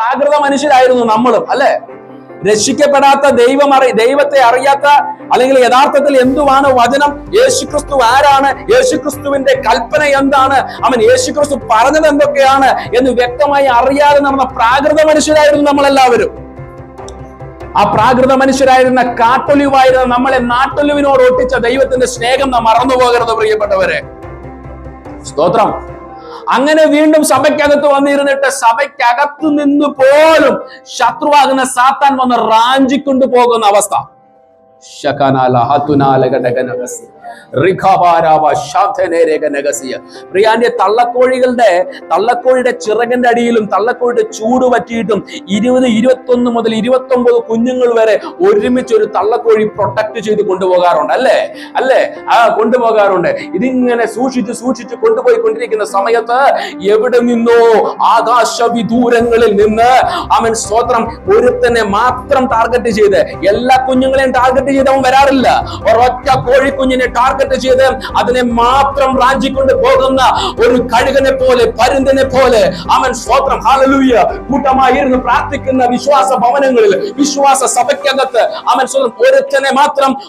പ്രാകൃത മനുഷ്യരായിരുന്നു നമ്മളും, അല്ലെ? രക്ഷിക്കപ്പെടാത്ത ദൈവത്തെ അറിയാത്ത, അല്ലെങ്കിൽ യഥാർത്ഥത്തിൽ എന്തുവാണ് വചനം, യേശുക്രിസ്തു ആരാണ്, യേശുക്രിസ്തുവിന്റെ കൽപ്പന എന്താണ്, അവൻ യേശുക്രിസ്തു പറഞ്ഞത് എന്തൊക്കെയാണ് എന്ന് വ്യക്തമായി അറിയാതെ നടന്ന പ്രാകൃത മനുഷ്യരായിരുന്നു നമ്മളെല്ലാവരും. ആ പ്രാകൃത മനുഷ്യരായിരുന്ന കാട്ടൊലിവായിരുന്ന നമ്മളെ നാട്ടൊലിവിനോട് ഒട്ടിച്ച ദൈവത്തിന്റെ സ്നേഹം നാം മറന്നുപോകരുത് പ്രിയപ്പെട്ടവരെ. സ്തോത്രം. അങ്ങനെ വീണ്ടും സഭയ്ക്കകത്ത് വന്നിരുന്നിട്ട് സഭയ്ക്കകത്തു നിന്ന് പോലും ശത്രുവാകുന്ന സാത്താൻ വന്ന് റാഞ്ചിക്കൊണ്ടു പോകുന്ന അവസ്ഥ. തള്ളക്കോഴിയുടെ ചിറകിന്റെ അടിയിലും തള്ളക്കോഴിയുടെ ചൂട് പറ്റിയിട്ടും 21 മുതൽ 29 കുഞ്ഞുങ്ങൾ വരെ ഒരുമിച്ച് ഒരു തള്ളക്കോഴി പ്രൊട്ടക്ട് ചെയ്ത് കൊണ്ടുപോകാറുണ്ട്, അല്ലേ? കൊണ്ടുപോകാറുണ്ട്. ഇതിങ്ങനെ സൂക്ഷിച്ച് കൊണ്ടുപോയിക്കൊണ്ടിരിക്കുന്ന സമയത്ത് എവിടെ നിന്നോ ആകാശവിദൂരങ്ങളിൽ നിന്ന് അവൻ സ്തോത്രം ഒരുത്തനെ മാത്രം ടാർഗറ്റ് ചെയ്ത്, എല്ലാ കുഞ്ഞുങ്ങളെയും ടാർഗറ്റ് ചെയ്ത് അവൻ വരാറില്ല. ഒരൊറ്റ കോഴിക്കുഞ്ഞിനെ ടാർഗറ്റ് ചെയ്ത് അതിനെ മാത്രം റാഞ്ചിക്കൊണ്ട് പോകുന്ന ഒരു കഴുകനെ പോലെ, പരുന്തിനെ പോലെ അവൻ സ്തോത്രം ഹല്ലേലൂയ കൂട്ടമായിരുന്നു പ്രാർത്ഥിക്കുന്ന വിശ്വാസ ഭവനങ്ങളിൽ, വിശ്വാസ സഭയ്ക്കകത്ത് അവൻ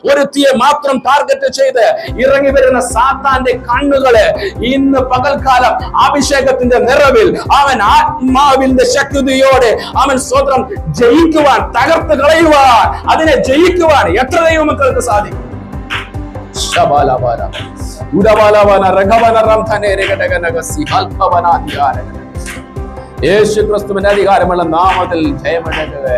ഒരുത്തിയെ മാത്രം ടാർഗറ്റ് ചെയ്ത് ഇറങ്ങി വരുന്ന സാത്താന്റെ കണ്ണുകളെ ഇന്ന് പകൽക്കാലം അഭിഷേകത്തിന്റെ നിറവിൽ അവൻ ആത്മാവിന്റെ ശക്തിയോടെ അവൻ സ്തോത്രം ജയിക്കുവാൻ, തകർത്ത് കളയുവാൻ, അതിനെ ജയിക്കുവാൻ എത്ര ദൈവമക്കൾക്ക് സാധിക്കും? യേശുക്രിസ്തുവിന്റെ അധികാരമുള്ള നാമത്തിൽ ജയമുണ്ടാകുക.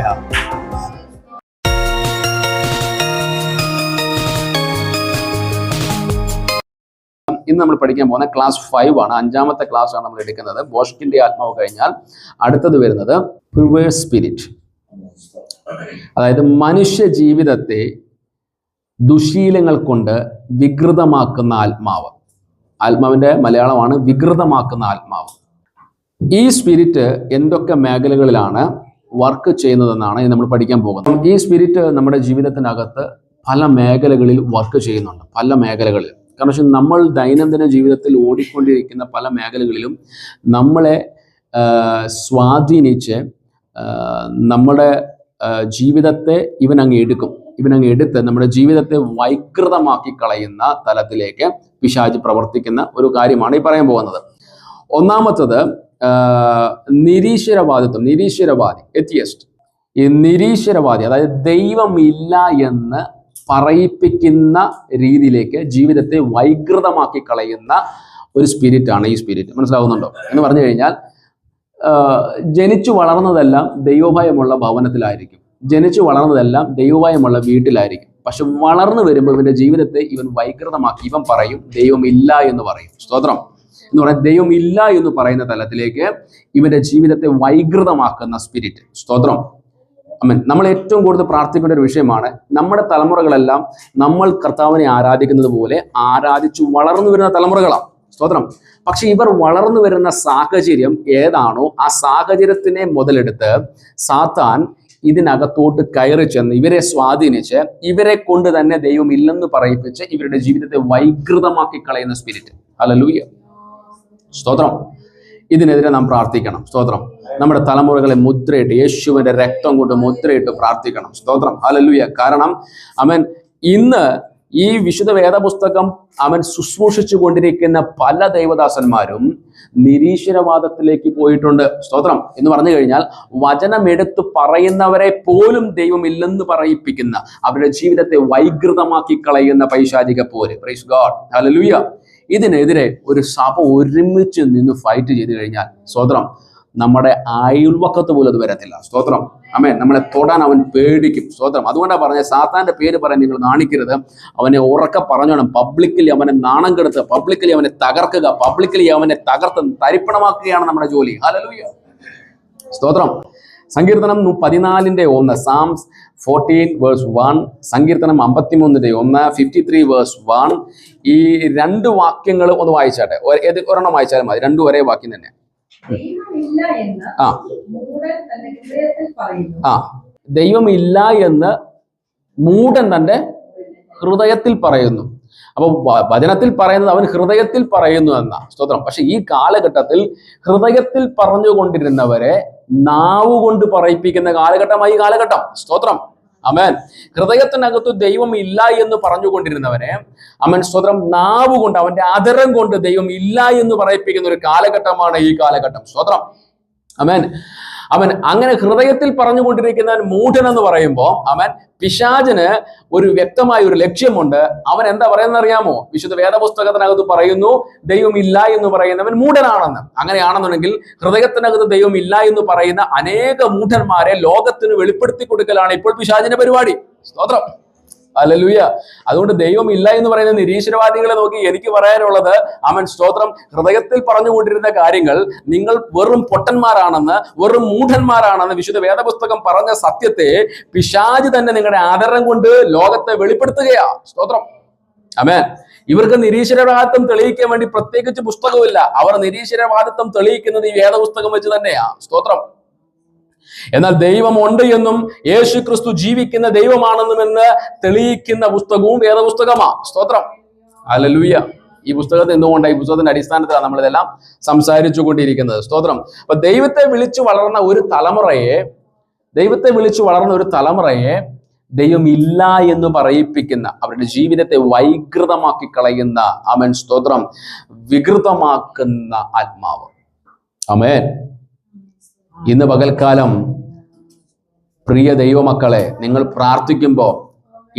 ഇന്ന് നമ്മൾ പഠിക്കാൻ പോകുന്ന ക്ലാസ് 5 ആണ്. 5ാമത്തെ ക്ലാസ് ആണ് നമ്മൾ എടുക്കുന്നത്. ബോഷ്കിന്റെ ആത്മാവ് കഴിഞ്ഞാൽ അടുത്തത് വരുന്നത് പ്രിവേഴ്സ് സ്പിരിറ്റ്, അതായത് മനുഷ്യ ജീവിതത്തെ ദുശീലങ്ങൾ കൊണ്ട് വികൃതമാക്കുന്ന ആത്മാവ്. ആത്മാവിന്റെ മലയാളമാണ് വികൃതമാക്കുന്ന ആത്മാവ്. ഈ സ്പിരിറ്റ് എന്തൊക്കെ മേഖലകളിലാണ് വർക്ക് ചെയ്യുന്നതെന്നാണ് നമ്മൾ പഠിക്കാൻ പോകുന്നത്. ഈ സ്പിരിറ്റ് നമ്മുടെ ജീവിതത്തിനകത്ത് പല മേഖലകളിൽ വർക്ക് ചെയ്യുന്നുണ്ട്, പല മേഖലകളിൽ. കാരണം നമ്മൾ ദൈനംദിന ജീവിതത്തിൽ ഓടിക്കൊണ്ടിരിക്കുന്ന പല മേഖലകളിലും നമ്മളെ സ്വാധീനിച്ച് നമ്മുടെ ജീവിതത്തെ ഇവനങ്ങ് എടുത്ത് നമ്മുടെ ജീവിതത്തെ വൈകൃതമാക്കി കളയുന്ന തലത്തിലേക്ക് പിശാച് പ്രവർത്തിക്കുന്ന ഒരു കാര്യമാണ് ഈ പറയാൻ പോകുന്നത്. ഒന്നാമത്തത് നിരീശ്വരവാദി എത്തിയസ്റ്റ്. ഈ നിരീശ്വരവാദി, അതായത് ദൈവമില്ല എന്ന് പറയിപ്പിക്കുന്ന രീതിയിലേക്ക് ജീവിതത്തെ വൈകൃതമാക്കി കളയുന്ന ഒരു സ്പിരിറ്റാണ് ഈ സ്പിരിറ്റ്. മനസ്സിലാവുന്നുണ്ടോ എന്ന് പറഞ്ഞു കഴിഞ്ഞാൽ, ജനിച്ചു വളർന്നതെല്ലാം ദൈവഭയമുള്ള ഭവനത്തിലായിരിക്കും, ജനിച്ചു വളർന്നതെല്ലാം ദൈവഭയമുള്ള വീട്ടിലായിരിക്കും. പക്ഷെ വളർന്നു വരുമ്പോൾ ഇവന്റെ ജീവിതത്തെ ഇവൻ വൈകൃതമാക്കി. ഇവൻ പറയും ദൈവമില്ല എന്ന് പറയും. സ്തോത്രം. എന്ന് പറഞ്ഞാൽ ദൈവമില്ല എന്ന് പറയുന്ന തലത്തിലേക്ക് ഇവന്റെ ജീവിതത്തെ വൈകൃതമാക്കുന്ന സ്പിരിറ്റ്. സ്തോത്രം. നമ്മൾ ഏറ്റവും കൂടുതൽ പ്രാർത്ഥിക്കേണ്ട ഒരു വിഷയമാണ്. നമ്മുടെ തലമുറകളെല്ലാം നമ്മൾ കർത്താവിനെ ആരാധിക്കുന്നത് പോലെ ആരാധിച്ചു വളർന്നു വരുന്ന തലമുറകളാണ്. സ്തോത്രം. പക്ഷെ ഇവർ വളർന്നു വരുന്ന സാഹചര്യം ഏതാണോ ആ സാഹചര്യത്തിനെ മുതലെടുത്ത് സാത്താൻ ഇതിനകത്തോട്ട് കയറി ചെന്ന് ഇവരെ സ്വാധീനിച്ച് ഇവരെ കൊണ്ട് തന്നെ ദൈവം ഇല്ലെന്ന് പറയിപ്പിച്ച് ഇവരുടെ ജീവിതത്തെ വൈകൃതമാക്കി കളയുന്ന സ്പിരിറ്റ്. ഹല്ലേലൂയ. സ്തോത്രം. ഇതിനെതിരെ നാം പ്രാർത്ഥിക്കണം. സ്തോത്രം. നമ്മുടെ തലമുറകളെ മുദ്രയിട്ട്, യേശുവിന്റെ രക്തം കൊണ്ട് മുദ്രയിട്ട് പ്രാർത്ഥിക്കണം. സ്തോത്രം. ഹല്ലേലൂയ. കാരണം ഇന്ന് ഈ വിശുദ്ധ വേദപുസ്തകം ശുശ്രൂഷിച്ചു കൊണ്ടിരിക്കുന്ന പല ദൈവദാസന്മാരും നിരീശ്വരവാദത്തിലേക്ക് പോയിട്ടുണ്ട്. സ്തോത്രം. എന്ന് പറഞ്ഞു കഴിഞ്ഞാൽ വചനമെടുത്ത് പറയുന്നവരെ പോലും ദൈവമില്ലെന്ന് പറയിപ്പിക്കുന്ന, അവരുടെ ജീവിതത്തെ വൈകൃതമാക്കി കളയുന്ന പൈശാചിക പോര്. Price God. ഹല്ലേലൂയ. ഇതിനെതിരെ ഒരു സഭ ഒരുമിച്ച് നിന്ന് ഫൈറ്റ് ചെയ്ത് കഴിഞ്ഞാൽ സ്തോത്രം, നമ്മുടെ അയൽവക്കത്ത് പോലും അത് വരത്തില്ല. സ്തോത്രം. ആമേൻ. നമ്മളെ തൊടാൻ അവൻ പേടിക്കും. സ്തോത്രം. അതുകൊണ്ടാണ് പറഞ്ഞത്, സാത്താന്റെ പേര് പറയാൻ നിങ്ങൾ നാണിക്കരുത്. അവനെ ഉറക്കെ പറഞ്ഞോണം. പബ്ലിക്കലി അവനെ നാണം കെടുത്തുക, പബ്ലിക്കലി അവനെ തകർക്കുക, പബ്ലിക്കലി അവനെ തകർത്ത് തരിപ്പണമാക്കുകയാണ് നമ്മുടെ ജോലി. ഹല്ലേലൂയ. സ്തോത്രം. സങ്കീർത്തനം 14:1, സാംസ് 14:1, സങ്കീർത്തനം 53:1, 53:1. ഈ 2 വാക്യങ്ങൾ ഒന്ന് വായിച്ചാട്ടെ. ഒരെണ്ണം വായിച്ചാലും മതി. 2 ഒരേ വാക്യം തന്നെ. ദൈവമില്ല എന്ന് മൂഢൻ തന്റെ ഹൃദയത്തിൽ പറയുന്നു. അപ്പൊ വചനത്തിൽ പറയുന്നത് അവൻ ഹൃദയത്തിൽ പറയുന്നു എന്ന. സ്തോത്രം. പക്ഷെ ഈ കാലഘട്ടത്തിൽ ഹൃദയത്തിൽ പറഞ്ഞുകൊണ്ടിരുന്നവരെ നാവ് കൊണ്ട് പറയിപ്പിക്കുന്ന കാലഘട്ടമായി കാലഘട്ടം. സ്തോത്രം. ആമേൻ. ഹൃദയത്തിനകത്ത് ദൈവം ഇല്ല എന്ന് പറഞ്ഞുകൊണ്ടിരുന്നവനെ ആമേൻ സ്തോത്രം നാവ് കൊണ്ട്, അവന്റെ അധരം കൊണ്ട് ദൈവം ഇല്ല എന്ന് പറയിപ്പിക്കുന്ന ഒരു കാലഘട്ടമാണ് ഈ കാലഘട്ടം. സ്തോത്രം. ആമേൻ. അവൻ അങ്ങനെ ഹൃദയത്തിൽ പറഞ്ഞുകൊണ്ടിരിക്കുന്നവൻ മൂഢൻ എന്ന് പറയുമ്പോൾ അവൻ പിശാചിന് ഒരു വ്യക്തമായ ഒരു ലക്ഷ്യമുണ്ട്. അവൻ എന്താ പറയുന്നത് അറിയാമോ? വിശുദ്ധ വേദപുസ്തകത്തിനകത്ത് പറയുന്നു ദൈവം ഇല്ല എന്ന് പറയുന്നവൻ മൂഢനാണെന്ന്. അങ്ങനെയാണെന്നുണ്ടെങ്കിൽ ഹൃദയത്തിനകത്ത് ദൈവം ഇല്ല എന്ന് പറയുന്ന അനേക മൂഢന്മാരെ ലോകത്തിന് വെളിപ്പെടുത്തി കൊടുക്കലാണ് ഇപ്പോൾ പിശാചിന്റെ പരിപാടി. സ്തോത്രം. ഹല്ലേലൂയ. അതുകൊണ്ട് ദൈവം ഇല്ല എന്ന് പറയുന്ന നിരീശ്വരവാദികളെ നോക്കി എനിക്ക് പറയാനുള്ളത്, ആമേൻ സ്തോത്രം, ഹൃദയത്തിൽ പറഞ്ഞുകൊണ്ടിരുന്ന കാര്യങ്ങൾ നിങ്ങൾ വെറും പൊട്ടന്മാരാണെന്ന്, വെറും മൂഢന്മാരാണെന്ന് വിശുദ്ധ വേദപുസ്തകം പറഞ്ഞ സത്യത്തെ പിശാച് തന്നെ നിങ്ങളുടെ ആദരം കൊണ്ട് ലോകത്തെ വെളിപ്പെടുത്തുകയാ. സ്തോത്രം. ആമേൻ. ഇവർക്ക് നിരീശ്വരവാദിത്വം തെളിയിക്കാൻ വേണ്ടി പ്രത്യേകിച്ച് പുസ്തകമില്ല. അവർ നിരീശ്വരവാദിത്വം തെളിയിക്കുന്നത് ഈ വേദപുസ്തകം വെച്ച് തന്നെയാ. സ്തോത്രം. എന്നാൽ ദൈവമുണ്ട് എന്നും യേശു ക്രിസ്തു ജീവിക്കുന്ന ദൈവമാണെന്നുമെന്ന് തെളിയിക്കുന്ന പുസ്തകവും വേദപുസ്തകമാ. സ്തോത്രം. ഹല്ലേലൂയ. ഈ പുസ്തകത്തെ എന്തുകൊണ്ടാണ്, ഈ പുസ്തകത്തിന്റെ അടിസ്ഥാനത്തിലാണ് നമ്മൾ ഇതെല്ലാം സംസാരിച്ചു കൊണ്ടിരിക്കുന്നത്. സ്തോത്രം. അപ്പൊ ദൈവത്തെ വിളിച്ചു വളർന്ന ഒരു തലമുറയെ ദൈവം ഇല്ല എന്ന് പറയിപ്പിക്കുന്ന, അവരുടെ ജീവിതത്തെ വൈകൃതമാക്കി കളയുന്ന, ആമേൻ സ്തോത്രം, വികൃതമാക്കുന്ന ആത്മാവ്. ആമേൻ. ഇന്ന് പകൽക്കാലം പ്രിയ ദൈവമക്കളെ, നിങ്ങൾ പ്രാർത്ഥിക്കുമ്പോൾ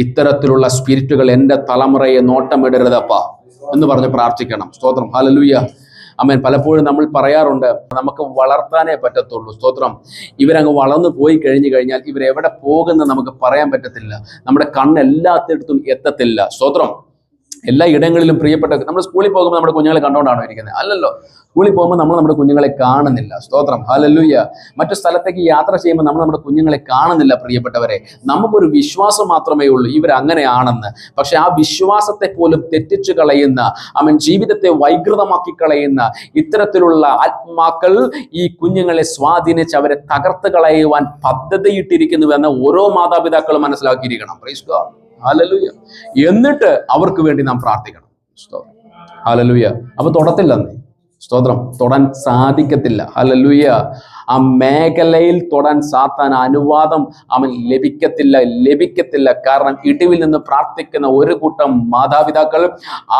ഇത്തരത്തിലുള്ള സ്പിരിറ്റുകൾ എൻ്റെ തലമുറയെ നോട്ടമിടരുതപ്പാ എന്ന് പറഞ്ഞ് പ്രാർത്ഥിക്കണം. സ്തോത്രം. ഹല്ലേലൂയ. ആമേൻ. പലപ്പോഴും നമ്മൾ പറയാറുണ്ട് നമുക്ക് വളർത്താനേ പറ്റത്തുള്ളൂ. സ്തോത്രം. ഇവരങ്ങ് വളർന്നു പോയി കഴിഞ്ഞാൽ ഇവരെവിടെ പോകുന്ന നമുക്ക് പറയാൻ പറ്റത്തില്ല. നമ്മുടെ കണ്ണ് എല്ലാത്തിടത്തും എത്തത്തില്ല. സ്തോത്രം. എല്ലാ ഇടങ്ങളിലും പ്രിയപ്പെട്ട, നമ്മൾ സ്കൂളിൽ പോകുമ്പോൾ നമ്മുടെ കുഞ്ഞുങ്ങളെ കണ്ടുകൊണ്ടാണോ ഇരിക്കുന്നത്? അല്ലല്ലോ. സ്കൂളിൽ പോകുമ്പോൾ നമ്മൾ നമ്മുടെ കുഞ്ഞുങ്ങളെ കാണുന്നില്ല. സ്തോത്രം. ഹല്ലേലൂയ. മറ്റു സ്ഥലത്തേക്ക് യാത്ര ചെയ്യുമ്പോൾ നമ്മൾ നമ്മുടെ കുഞ്ഞുങ്ങളെ കാണുന്നില്ല. പ്രിയപ്പെട്ടവരെ, നമുക്കൊരു വിശ്വാസം മാത്രമേ ഉള്ളൂ ഇവരങ്ങനെയാണെന്ന്. പക്ഷെ ആ വിശ്വാസത്തെ പോലും തെറ്റിച്ചു കളയുന്ന, അവൻ ജീവിതത്തെ വൈകൃതമാക്കി കളയുന്ന ഇത്തരത്തിലുള്ള ആത്മാക്കൾ ഈ കുഞ്ഞുങ്ങളെ സ്വാധീനിച്ച് അവരെ തകർത്ത് കളയുവാൻ പദ്ധതിയിട്ടിരിക്കുന്നുവെന്ന് ഓരോ മാതാപിതാക്കളും മനസ്സിലാക്കിയിരിക്കണം. Praise God. ഹല്ലേലൂയ. എന്നിട്ട് അവർക്ക് വേണ്ടി നാം പ്രാർത്ഥിക്കണം. ഹല്ലേലൂയ. അപ്പൊ തൊടത്തില്ലെന്നേ. സ്തോത്രം. തൊടാൻ സാധിക്കത്തില്ല. ഹല്ലേലൂയ. ആ മേഖലയിൽ തൊടാൻ സാത്താൻ അനുവാദം അവൻ ലഭിക്കത്തില്ല. കാരണം ഇടിവിൽ നിന്ന് പ്രാർത്ഥിക്കുന്ന ഒരു കൂട്ടം മാതാപിതാക്കൾ,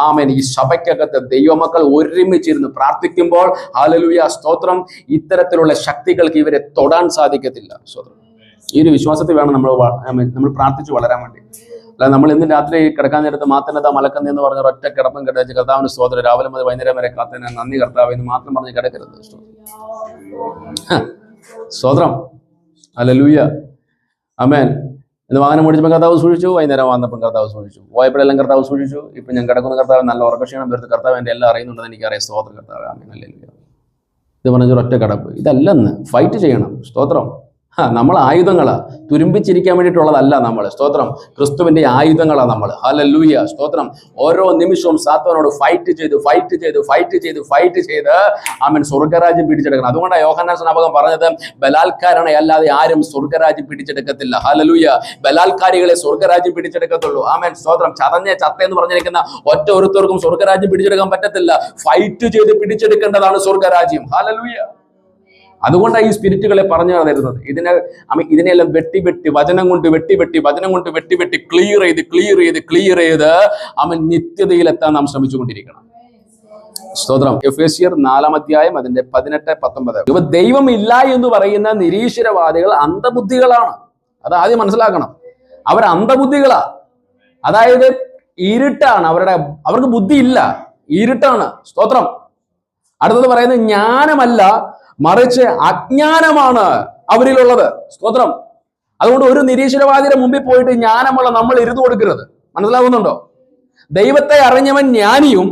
ആമേൻ, ഈ സഭയ്ക്കകത്ത് ദൈവമക്കൾ ഒരുമിച്ചിരുന്ന് പ്രാർത്ഥിക്കുമ്പോൾ, ഹല്ലേലൂയ സ്തോത്രം, ഇത്തരത്തിലുള്ള ശക്തികൾക്ക് ഇവരെ തൊടാൻ സാധിക്കത്തില്ല. സ്തോത്രം. ഈ ഒരു വിശ്വാസത്തിൽ വേണം നമ്മൾ പ്രാർത്ഥിച്ചു വളരാൻ വേണ്ടി. അല്ല നമ്മൾ ഇന്ന് രാത്രി കിടക്കാൻ നേരത്ത് മാത്തനത മലക്കന്നി എന്ന് പറഞ്ഞ ഒറ്റ കിടപ്പം കിടച്ച് കർത്താവിന് സ്തോത്രം, രാവിലെ മുതൽ വൈകുന്നേരം വരെ കാത്തന നന്ദി കർത്താവ് എന്ന് മാത്രം പറഞ്ഞ് കിടക്കരുത്. സ്തോത്രം. ഹല്ലേലൂയ. ആമേൻ. ഇന്ന് വാഹനം ഓടിച്ചപ്പോൾ കർത്താവ് സൂക്ഷിച്ചു, വൈകുന്നേരം വന്നപ്പം കർത്താവ് സൂക്ഷിച്ചു, പോയപ്പോഴെല്ലാം കർത്താവ് സൂക്ഷിച്ചു. ഇപ്പം ഞാൻ കിടക്കുന്ന കർത്താവ് നല്ല ഉറക്കക്ഷീണം വരുന്നത് കർത്താവ് എൻ്റെ എല്ലാം അറിയുന്നുണ്ടെന്ന് എനിക്കറിയാം. സ്തോത്രം കർത്താവ്. ആമേൻ. ഹല്ലേലൂയ. ഇത് പറഞ്ഞ ഒറ്റ കിടപ്പ് ഇതല്ലെന്ന് ഫൈറ്റ് ചെയ്യണം. സ്തോത്രം. നമ്മൾ ആയുധങ്ങളാ, തുരുമ്പിച്ചിരിക്കാൻ വേണ്ടിയിട്ടുള്ളതല്ല നമ്മൾ. സ്തോത്രം. ക്രിസ്തുവിന്റെ ആയുധങ്ങളാണ് നമ്മൾ. ഹല്ലേലൂയ. സ്തോത്രം. ഓരോ നിമിഷവും സാത്താനോട് ഫൈറ്റ് ചെയ്ത് ആമേൻ സ്വർഗ്ഗരാജ്യം പിടിച്ചെടുക്കണം. അതുകൊണ്ടാണ് യോഹന്നാൻ സ്നാപകൻ പറഞ്ഞത്, ബലാത്കാരനെ അല്ലാതെ ആരും സ്വർഗ്ഗരാജ്യം പിടിച്ചെടുക്കത്തില്ല. ഹല്ലേലൂയ. ബലാത്കാരികളെ സ്വർഗ്ഗരാജ്യം പിടിച്ചെടുക്കത്തുള്ളൂ. ആമേൻ സ്തോത്രം. ചത്തേന്ന് പറഞ്ഞിരിക്കുന്ന ഒറ്റ ഒരുത്തർക്കും സ്വർഗ്ഗരാജ്യം പിടിച്ചെടുക്കാൻ പറ്റത്തില്ല. ഫൈറ്റ് ചെയ്ത് പിടിച്ചെടുക്കേണ്ടതാണ് സ്വർഗ്ഗരാജ്യം. ഹല്ലേലൂയ. അതുകൊണ്ടാണ് ഈ സ്പിരിറ്റുകളെ പറഞ്ഞു തരുന്നത്. ഇതിനെല്ലാം വചനം കൊണ്ട് വെട്ടി ക്ലിയർ ചെയ്ത് അവൻ നിത്യതയിലെത്താൻ നാം ശ്രമിച്ചുകൊണ്ടിരിക്കണം. സ്തോത്രം. എഫേസ്യർ 4-ാം അധ്യായം അതിന്റെ 18-19. ദൈവം ഇല്ല എന്ന് പറയുന്ന നിരീശ്വരവാദികൾ അന്ധബുദ്ധികളാണ്. അത് ആദ്യം മനസ്സിലാക്കണം. അവർ അന്ധബുദ്ധികളാ. അതായത് ഇരുട്ടാണ് അവർക്ക് ബുദ്ധിയില്ല, ഇരുട്ടാണ്. സ്തോത്രം. അടുത്തത് പറയുന്നത് ജ്ഞാനമല്ല, മറിച്ച് അജ്ഞാനമാണ് അവരിലുള്ളത്. സ്തോത്രം. അതുകൊണ്ട് ഒരു നിരീശ്വരവാദിയുടെ മുമ്പിൽ പോയിട്ട് ജ്ഞാനമുള്ള നമ്മൾ ഇരുന്നു കൊടുക്കരുത്. മനസ്സിലാവുന്നുണ്ടോ? ദൈവത്തെ അറിഞ്ഞവൻ ജ്ഞാനിയും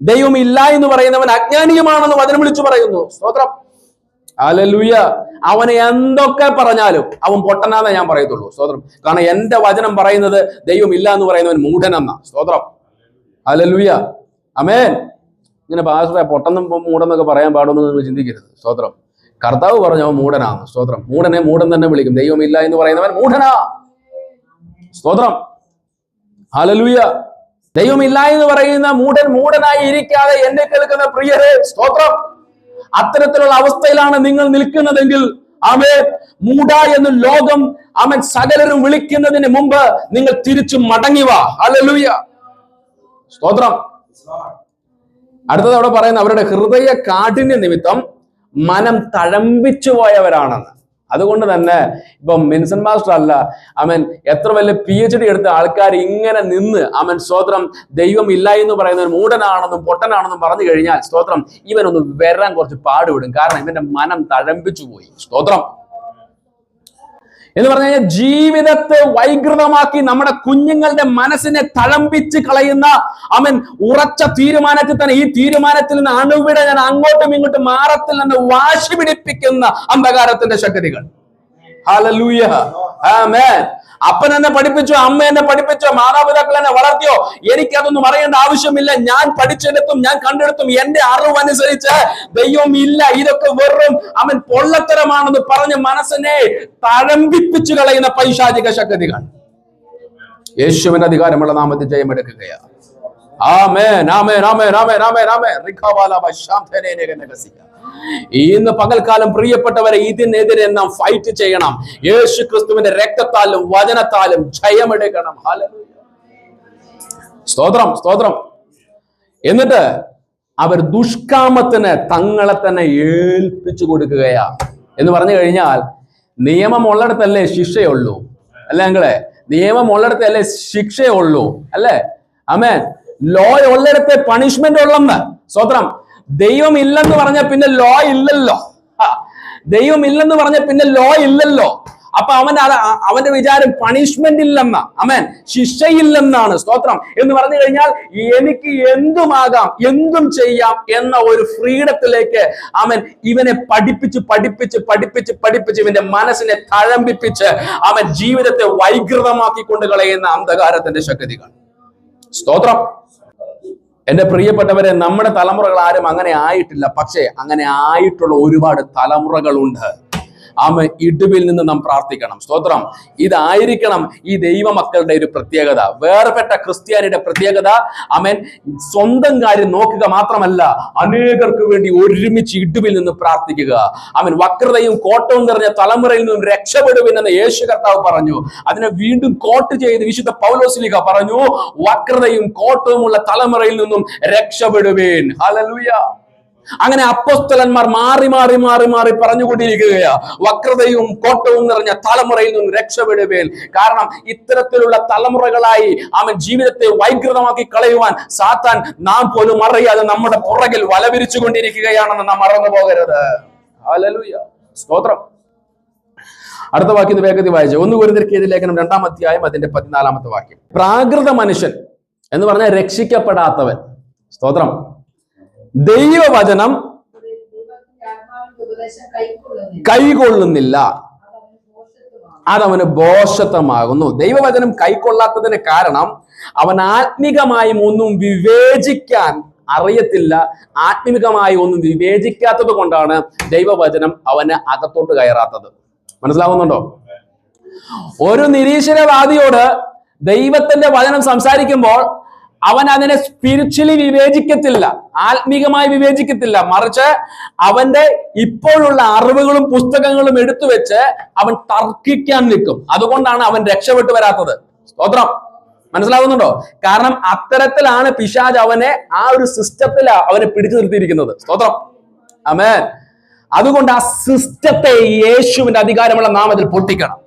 ദൈവം ഇല്ല എന്ന് പറയുന്നവൻ അജ്ഞാനിയുമാണെന്ന് വചനം വിളിച്ചു പറയുന്നു. സ്തോത്രം. ഹല്ലേലൂയ. അവന് എന്തൊക്കെ പറഞ്ഞാലും അവൻ പൊട്ടനാന്നേ ഞാൻ പറയത്തുള്ളൂ. സ്തോത്രം. കാരണം എന്റെ വചനം പറയുന്നത് ദൈവം ഇല്ല എന്ന് പറയുന്നവൻ മൂഢനെന്ന. സ്തോത്രം. ഹല്ലേലൂയ. ആമേൻ. ഇങ്ങനെ പാസ്റ്ററെ പൊട്ടെന്നും മൂടെന്നൊക്കെ പറയാൻ പാടുമെന്ന് നിങ്ങൾ ചിന്തിക്കരുത്. സ്തോത്രം. കർത്താവ് പറഞ്ഞു അവൻ മൂഢനാണ്. സ്തോത്രം. മൂഢനെ മൂഢൻ തന്നെ വിളിക്കും. ദൈവമില്ല എന്ന് പറയുന്നവൻ മൂഢനാ. സ്തോത്രം. ഹല്ലേലൂയ. ദൈവമില്ല എന്ന് പറയുന്ന മൂഢനായി ഇരിക്കാതെ എന്നെ കേൾക്കുന്ന പ്രിയരെ, സ്തോത്രം, അത്തരത്തിലുള്ള അവസ്ഥയിലാണ് നിങ്ങൾ നിൽക്കുന്നതെങ്കിൽ ആമേൻ, മൂഢ എന്ന് ലോകം ആമേൻ സകലരും വിളിക്കുന്നതിന് മുമ്പ് നിങ്ങൾ തിരിച്ചു മടങ്ങി വാ. ഹല്ലേലൂയ, സ്തോത്രം. അടുത്തത് അവിടെ പറയുന്ന അവരുടെ ഹൃദയ കാഠിന്യ നിമിത്തം മനം തഴമ്പിച്ചു പോയവരാണെന്ന്. അതുകൊണ്ട് തന്നെ ഇപ്പം മിൻസൺ മാസ്റ്റർ അല്ല, അവൻ എത്ര വലിയ PhD എടുത്ത ആൾക്കാർ ഇങ്ങനെ നിന്ന് അവൻ സ്തോത്രം ദൈവം ഇല്ല എന്ന് പറയുന്നവൻ മൂഢനാണെന്നും പൊട്ടനാണെന്നും പറഞ്ഞു കഴിഞ്ഞാൽ സ്തോത്രം ഇവനൊന്ന് വരാൻ കുറച്ച് പാടുവിടും. കാരണം ഇവന്റെ മനം തഴമ്പിച്ചു പോയി. സ്തോത്രം എന്ന് പറഞ്ഞു കഴിഞ്ഞാൽ ജീവിതത്തെ വൈകൃതമാക്കി നമ്മുടെ കുഞ്ഞുങ്ങളുടെ മനസ്സിനെ തഴമ്പിച്ച് കളയുന്ന അവൻ ഉറച്ച തീരുമാനത്തിൽ തന്നെ ഈ തീരുമാനത്തിൽ നിന്ന് അണുവിട ഞാൻ അങ്ങോട്ടും ഇങ്ങോട്ടും മാറത്തില്ലെന്ന് വാശി പിടിപ്പിക്കുന്ന അന്ധകാരത്തിന്റെ ശക്തികൾ. ഹല്ലേലൂയ, ആമേൻ. അപ്പൻ എന്നെ പഠിപ്പിച്ചോ, അമ്മ എന്നെ പഠിപ്പിച്ചോ, മാതാപിതാക്കൾ എന്നെ വളർത്തിയോ, എനിക്കതൊന്നും അറിയേണ്ട ആവശ്യമില്ല. ഞാൻ പഠിച്ചെടുത്തും ഞാൻ കണ്ടെടുത്തും എന്റെ അറിവനുസരിച്ച് ദൈവം ഇല്ല, ഇതൊക്കെ വെറും അവൻ പൊള്ളത്തരമാണെന്ന് പറഞ്ഞ് മനസ്സിനെ തഴമ്പിപ്പിച്ചു കളയുന്ന പൈശാചിക ശക്തികൾ. യേശുവിന്റെ അധികാരമുള്ള നാമത്തിൽ ജയമെടുക്കുകയാണ്. ആമേൻ, ആമേൻ, ആമേൻ, ആമേൻ, ആമേൻ, ആമേൻ. ഇന്ന് പകൽക്കാലം പ്രിയപ്പെട്ടവരെ ഇതിനെതിരെ നാം ഫൈറ്റ് ചെയ്യണം. യേശു ക്രിസ്തുവിന്റെ രക്തത്താലും വചനത്താലും ജയമെടുക്കണം. ഹല്ലേലൂയ, സ്തോത്രം, സ്തോത്രം. എന്നിട്ട് അവർ ദുഷ്കാമത്തിന് തങ്ങളെ തന്നെ ഏൽപ്പിച്ചു കൊടുക്കുകയാ. എന്ന് പറഞ്ഞു കഴിഞ്ഞാൽ നിയമം ഉള്ളിടത്തല്ലേ ശിക്ഷയുള്ളൂ, അല്ലേ ഞങ്ങളെ? നിയമം ഉള്ളിടത്തല്ലേ ശിക്ഷയുള്ളൂ, അല്ലേ? ആമേൻ. ലോ ഉള്ളിടത്തെ പണിഷ്മെന്റ് ഉള്ളെന്ന്. സ്തോത്രം. ദൈവം ഇല്ലെന്ന് പറഞ്ഞ പിന്നെ ലോ ഇല്ലല്ലോ. ദൈവം ഇല്ലെന്ന് പറഞ്ഞ പിന്നെ ലോ ഇല്ലല്ലോ. അപ്പൊ അവന്റെ വിചാരം പണിഷ്മെന്റ് ഇല്ലെന്ന, ആമേൻ, ശിക്ഷയില്ലെന്നാണ്. സ്തോത്രം. എന്ന് പറഞ്ഞു കഴിഞ്ഞാൽ എനിക്ക് എന്തുമാകാം, എന്തും ചെയ്യാം എന്ന ഒരു ഫ്രീഡത്തിലേക്ക് ആമേൻ ഇവനെ പഠിപ്പിച്ച് പഠിപ്പിച്ച് പഠിപ്പിച്ച് പഠിപ്പിച്ച് ഇവന്റെ മനസ്സിനെ തഴമ്പിപ്പിച്ച് അവൻ ജീവിതത്തെ വൈകൃതമാക്കി കൊണ്ട് കളയുന്ന അന്ധകാരത്തിന്റെ ശക്തികൾ. സ്തോത്രം. എന്റെ പ്രിയപ്പെട്ടവരെ, നമ്മുടെ തലമുറകൾ ആരും അങ്ങനെ ആയിട്ടില്ല. പക്ഷേ അങ്ങനെ ആയിട്ടുള്ള ഒരുപാട് തലമുറകളുണ്ട്. ആമേൻ. ഇടിവിൽ നിന്ന് നാം പ്രാർത്ഥിക്കണം. സ്തോത്രം. ഇതായിരിക്കണം ഈ ദൈവമക്കളുടെ ഒരു പ്രത്യേകത. വേർപെട്ട ക്രിസ്ത്യാനിയുടെ പ്രത്യേകത ആമേൻ സ്വന്തം കാര്യം നോക്കുക മാത്രമല്ല, അനേകർക്ക് വേണ്ടി ഒരുമിച്ച് ഇടിവിൽ നിന്ന് പ്രാർത്ഥിക്കുക. ആമേൻ. വക്രതയും കോട്ടവും നിറഞ്ഞ തലമുറയിൽ നിന്നും രക്ഷപ്പെടുവിനെന്ന് യേശു കർത്താവ് പറഞ്ഞു. അതിനെ വീണ്ടും കോട്ട് ചെയ്ത് വിശുദ്ധ പൗലോസ്ലീഹ പറഞ്ഞു, വക്രതയും കോട്ടവുമുള്ള തലമുറയിൽ നിന്നും രക്ഷപ്പെടുവേൻ. ഹല്ലേലൂയ. അങ്ങനെ അപ്പോസ്തലന്മാർ മാറി മാറി മാറി മാറി പറഞ്ഞുകൊണ്ടിരിക്കുകയാ, വക്രതയും കോട്ടവും നിറഞ്ഞ തലമുറയിൽ നിന്നും രക്ഷപ്പെടുവേൻ. കാരണം ഇത്തരത്തിലുള്ള തലമുറകളായി അവൻ ജീവിതത്തെ വൈകൃതമാക്കി കളയുവാൻ സാത്താൻ നാം പോലും അറിയാതെ നമ്മുടെ പുറകിൽ വലവിരിച്ചു കൊണ്ടിരിക്കുകയാണെന്ന് നാം മറന്നു പോകരുത്. ഹല്ലേലൂയ, സ്തോത്രം. അടുത്ത വാക്യം വേഗത്തിൽ വായിച്ചു. 1 കൊരിന്ത്യർ ലേഖനം 2-ാം അധ്യായം അതിന്റെ 14-ാമത്തെ വാക്യം. പ്രാകൃത മനുഷ്യൻ എന്ന് പറഞ്ഞാൽ രക്ഷിക്കപ്പെടാത്തവൻ. സ്തോത്രം. ദൈവവചനം കൈകൊള്ളുന്നില്ല, അതവന് ഭോഷത്വമാകുന്നു. ദൈവവചനം കൈക്കൊള്ളാത്തതിന് കാരണം അവൻ ആത്മീകമായും ഒന്നും വിവേചിക്കാൻ അറിയത്തില്ല. ആത്മീകമായി ഒന്നും വിവേചിക്കാത്തത് കൊണ്ടാണ് ദൈവവചനം അവന് അകത്തോട്ട് കയറാത്തത്. മനസ്സിലാവുന്നുണ്ടോ? ഒരു നിരീശ്വരവാദിയോട് ദൈവത്തിന്റെ വചനം സംസാരിക്കുമ്പോൾ അവൻ അതിനെ സ്പിരിച്വലി വിവേചിക്കത്തില്ല, ആത്മീകമായി വിവേചിക്കത്തില്ല. മറിച്ച് അവന്റെ ഇപ്പോഴുള്ള അറിവുകളും പുസ്തകങ്ങളും എടുത്തു വെച്ച് അവൻ തർക്കിക്കാൻ നിൽക്കും. അതുകൊണ്ടാണ് അവൻ രക്ഷപ്പെട്ടു വരാത്തത്. സ്തോത്രം. മനസ്സിലാവുന്നുണ്ടോ? കാരണം അത്തരത്തിലാണ് പിശാച് അവനെ ആ ഒരു സിസ്റ്റത്തിൽ അവനെ പിടിച്ചു നിർത്തിയിരിക്കുന്നത്. സ്തോത്രം. ആമേൻ. അതുകൊണ്ട് ആ സിസ്റ്റത്തെ യേശുവിന്റെ അധികാരമുള്ള നാമത്തിൽ പൊട്ടിക്കണം.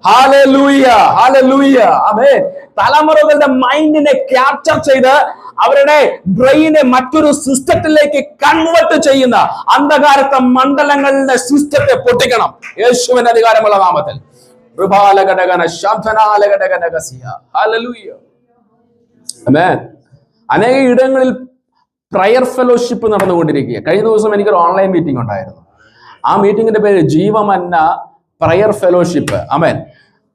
ഹല്ലേലൂയ, ഹല്ലേലൂയ, ആമേൻ. തലമുറകളുടെ മൈൻഡിനെ ക്യാപ്ചർ ചെയ്ത് അവരുടെ ബ്രെയിനെ മറ്റൊരു സിസ്റ്റത്തിലേക്ക് കൺവേർട്ട് ചെയ്യുന്ന അന്ധകാരത്തെ മണ്ഡലങ്ങളുടെ സിസ്റ്റത്തെ പൊട്ടിക്കണം യേശുവിന്റെ അധികാരമുള്ള നാമത്തിൽ. ഹല്ലേലൂയ, ആമേൻ. അനേക ഇടങ്ങളിൽ പ്രയർ ഫെലോഷിപ്പ് നടന്നുകൊണ്ടിരിക്കുക. കഴിഞ്ഞ ദിവസം എനിക്കൊരു ഓൺലൈൻ മീറ്റിംഗ് ഉണ്ടായിരുന്നു. ആ മീറ്റിംഗിന്റെ പേര് ജീവമന്ന പ്രയർ ഫെലോഷിപ്പ്. ആമേൻ,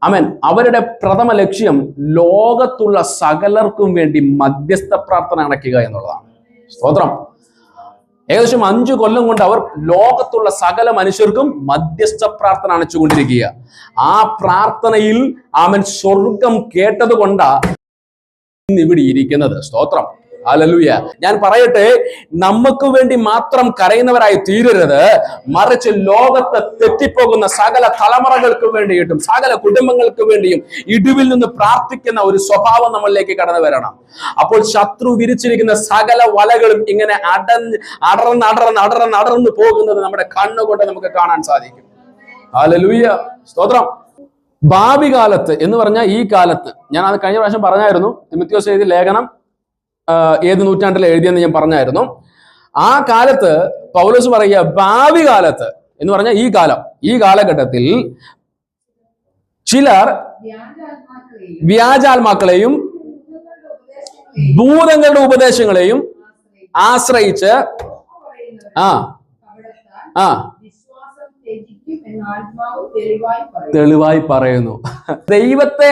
ആമേൻ. അവരുടെ പ്രഥമ ലക്ഷ്യം ലോകത്തുള്ള സകലർക്കും വേണ്ടി മധ്യസ്ഥ പ്രാർത്ഥന അടയ്ക്കുക എന്നുള്ളതാണ്. സ്തോത്രം. ഏകദേശം 5 കൊല്ലം കൊണ്ട് അവർ ലോകത്തുള്ള സകല മനുഷ്യർക്കും മധ്യസ്ഥ പ്രാർത്ഥന അണച്ചുകൊണ്ടിരിക്കുക. ആ പ്രാർത്ഥനയിൽ ആമേൻ സ്വർഗം കേട്ടത് കൊണ്ടാണ് ഇന്ന് ഇവിടെ ഇരിക്കുന്നത്. സ്തോത്രം. ഹല്ലേലൂയ. ഞാൻ പറയട്ടെ, നമുക്ക് വേണ്ടി മാത്രം കരയുന്നവരായി തീരരുത്, മറിച്ച് ലോകത്ത് തെറ്റിപ്പോകുന്ന സകല തലമുറകൾക്ക് വേണ്ടിയിട്ടും സകല കുടുംബങ്ങൾക്ക് വേണ്ടിയും ഇടിവിൽ നിന്ന് പ്രാർത്ഥിക്കുന്ന ഒരു സ്വഭാവം നമ്മളിലേക്ക് കടന്നു വരണം. അപ്പോൾ ശത്രു വിരിച്ചിരിക്കുന്ന സകല വലകളും ഇങ്ങനെ അടർന്ന് പോകുന്നത് നമ്മുടെ കണ്ണുകൊണ്ട് നമുക്ക് കാണാൻ സാധിക്കും. ഹല്ലേലൂയ, സ്തോത്രം. ഭാവി കാലത്ത് എന്ന് പറഞ്ഞാൽ ഈ കാലത്ത്, ഞാൻ അത് കഴിഞ്ഞ പ്രാവശ്യം പറഞ്ഞായിരുന്നു, തിമോഥെയോസ് എഴുതിയ ലേഖനം ഏത് നൂറ്റാണ്ടിൽ എഴുതിയെന്ന് ഞാൻ പറഞ്ഞായിരുന്നു. ആ കാലത്ത് പൗലോസ് പറയുക, ഭാവി കാലത്ത് എന്ന് പറഞ്ഞാൽ ഈ കാലഘട്ടത്തിൽ ചിലർ വ്യാജാത്മാക്കളെയും ഭൂതങ്ങളുടെ ഉപദേശങ്ങളെയും ആശ്രയിച്ച് തെളിവായി പറയുന്നു. ദൈവത്തെ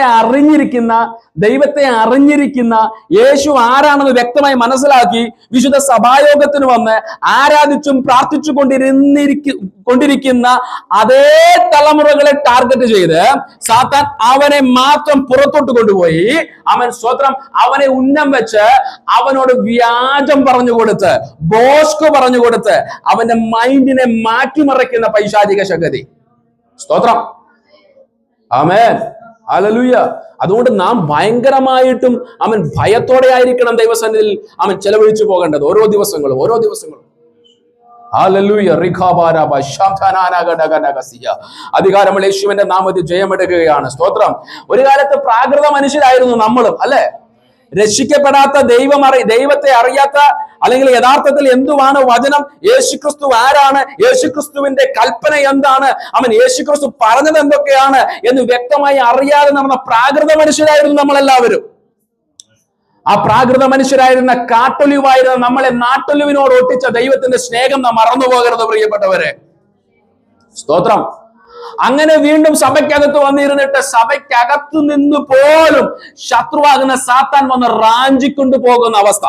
അറിഞ്ഞിരിക്കുന്ന യേശു ആരാണെന്ന് വ്യക്തമായി മനസ്സിലാക്കി വിശുദ്ധ സഭായോഗത്തിന് വന്ന് ആരാധിച്ചും പ്രാർത്ഥിച്ചു കൊണ്ടിരിക്കുന്ന അതേ തലമുറകളെ ടാർഗറ്റ് ചെയ്ത് സാത്താൻ അവനെ മാത്രം പുറത്തോട്ട് കൊണ്ടുപോയി അവനെ ഉന്നം വെച്ച് അവനോട് വ്യാജം പറഞ്ഞു കൊടുത്ത്, ബോസ്കോ പറഞ്ഞു കൊടുത്ത് അവന്റെ മൈൻഡിനെ മാറ്റിമറിക്കുന്ന പൈശാചിക ശക്തി. സ്തോത്രം, ആമേൻ, ഹല്ലേലൂയ. അതുകൊണ്ട് നാം ഭയങ്കരമായിട്ടും ഭയത്തോടെ ആയിരിക്കണം ദൈവസന്നിധിയിൽ ചെലവഴിച്ചു പോകേണ്ടത് ഓരോ ദിവസങ്ങളും. ഹല്ലേലൂയ. അധികാരമുള്ള യേശുവിന്റെ നാമത്തിൽ ജയമെടുക്കുകയാണ്. സ്തോത്രം. ഒരു കാലത്ത് പ്രാകൃത മനുഷ്യരായിരുന്നു നമ്മളും, അല്ലെ? രക്ഷിക്കപ്പെടാത്ത ദൈവത്തെ അറിയാത്ത, അല്ലെങ്കിൽ യഥാർത്ഥത്തിൽ എന്തുവാണ് വചനം, യേശുക്രിസ്തു ആരാണ്, യേശുക്രിസ്തുവിന്റെ കൽപ്പന എന്താണ്, യേശുക്രിസ്തു പറഞ്ഞത് എന്തൊക്കെയാണ് എന്ന് വ്യക്തമായി അറിയാതെ നടന്ന പ്രാകൃത മനുഷ്യരായിരുന്നു നമ്മളെല്ലാവരും. ആ പ്രാകൃത മനുഷ്യരായിരുന്ന കാട്ടൊലിവായിരുന്ന നമ്മളെ നാട്ടൊലിവിനോട് ഒട്ടിച്ച ദൈവത്തിന്റെ സ്നേഹം നാം മറന്നു പോകരുത് പ്രിയപ്പെട്ടവരെ. സ്തോത്രം. അങ്ങനെ വീണ്ടും സഭയ്ക്കകത്ത് വന്നിരുന്നിട്ട് സഭയ്ക്കകത്തു നിന്ന് പോലും ശത്രുവാകുന്ന സാത്താൻ വന്ന് റാഞ്ചിക്കൊണ്ടു പോകുന്ന അവസ്ഥ.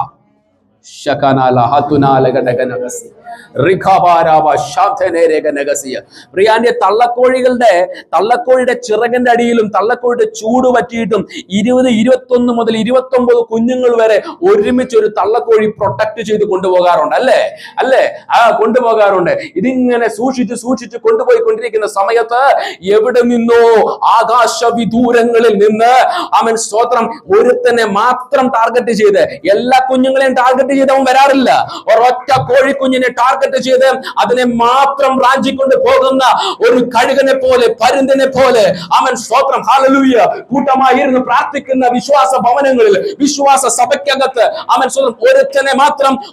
തള്ളക്കോഴിയുടെ ചിറകിന്റെ അടിയിലും തള്ളക്കോഴിയുടെ ചൂട് പറ്റിയിട്ടും 20-21 മുതൽ 29 കുഞ്ഞുങ്ങൾ വരെ ഒരുമിച്ച് ഒരു തള്ളക്കോഴി പ്രൊട്ടക്ട് ചെയ്ത് കൊണ്ടുപോകാറുണ്ട്, അല്ലേ? കൊണ്ടുപോകാറുണ്ട്. ഇതിങ്ങനെ സൂക്ഷിച്ച് കൊണ്ടുപോയിക്കൊണ്ടിരിക്കുന്ന സമയത്ത് എവിടെ നിന്നോ ആകാശവിദൂരങ്ങളിൽ നിന്ന് സ്തോത്രം ഒരുത്തനെ മാത്രം ടാർഗറ്റ് ചെയ്ത്, എല്ലാ കുഞ്ഞുങ്ങളെയും ടാർഗറ്റ് ചെയ്ത് അവൻ വരാറില്ല. ഒരൊറ്റ കോഴിക്കുഞ്ഞിനെ ടാർഗറ്റ് ചെയ്ത് അതിനെ മാത്രം റാഞ്ചിക്കൊണ്ട് പോകുന്ന ഒരു കഴുകനെ പോലെ, പരുന്തിനെ പോലെ സ്തോത്രം, ഹല്ലേലൂയ, കൂട്ടമായിരുന്നു പ്രാർത്ഥിക്കുന്ന വിശ്വാസ ഭവനങ്ങളിൽ, വിശ്വാസ സഭയ്ക്കകത്ത്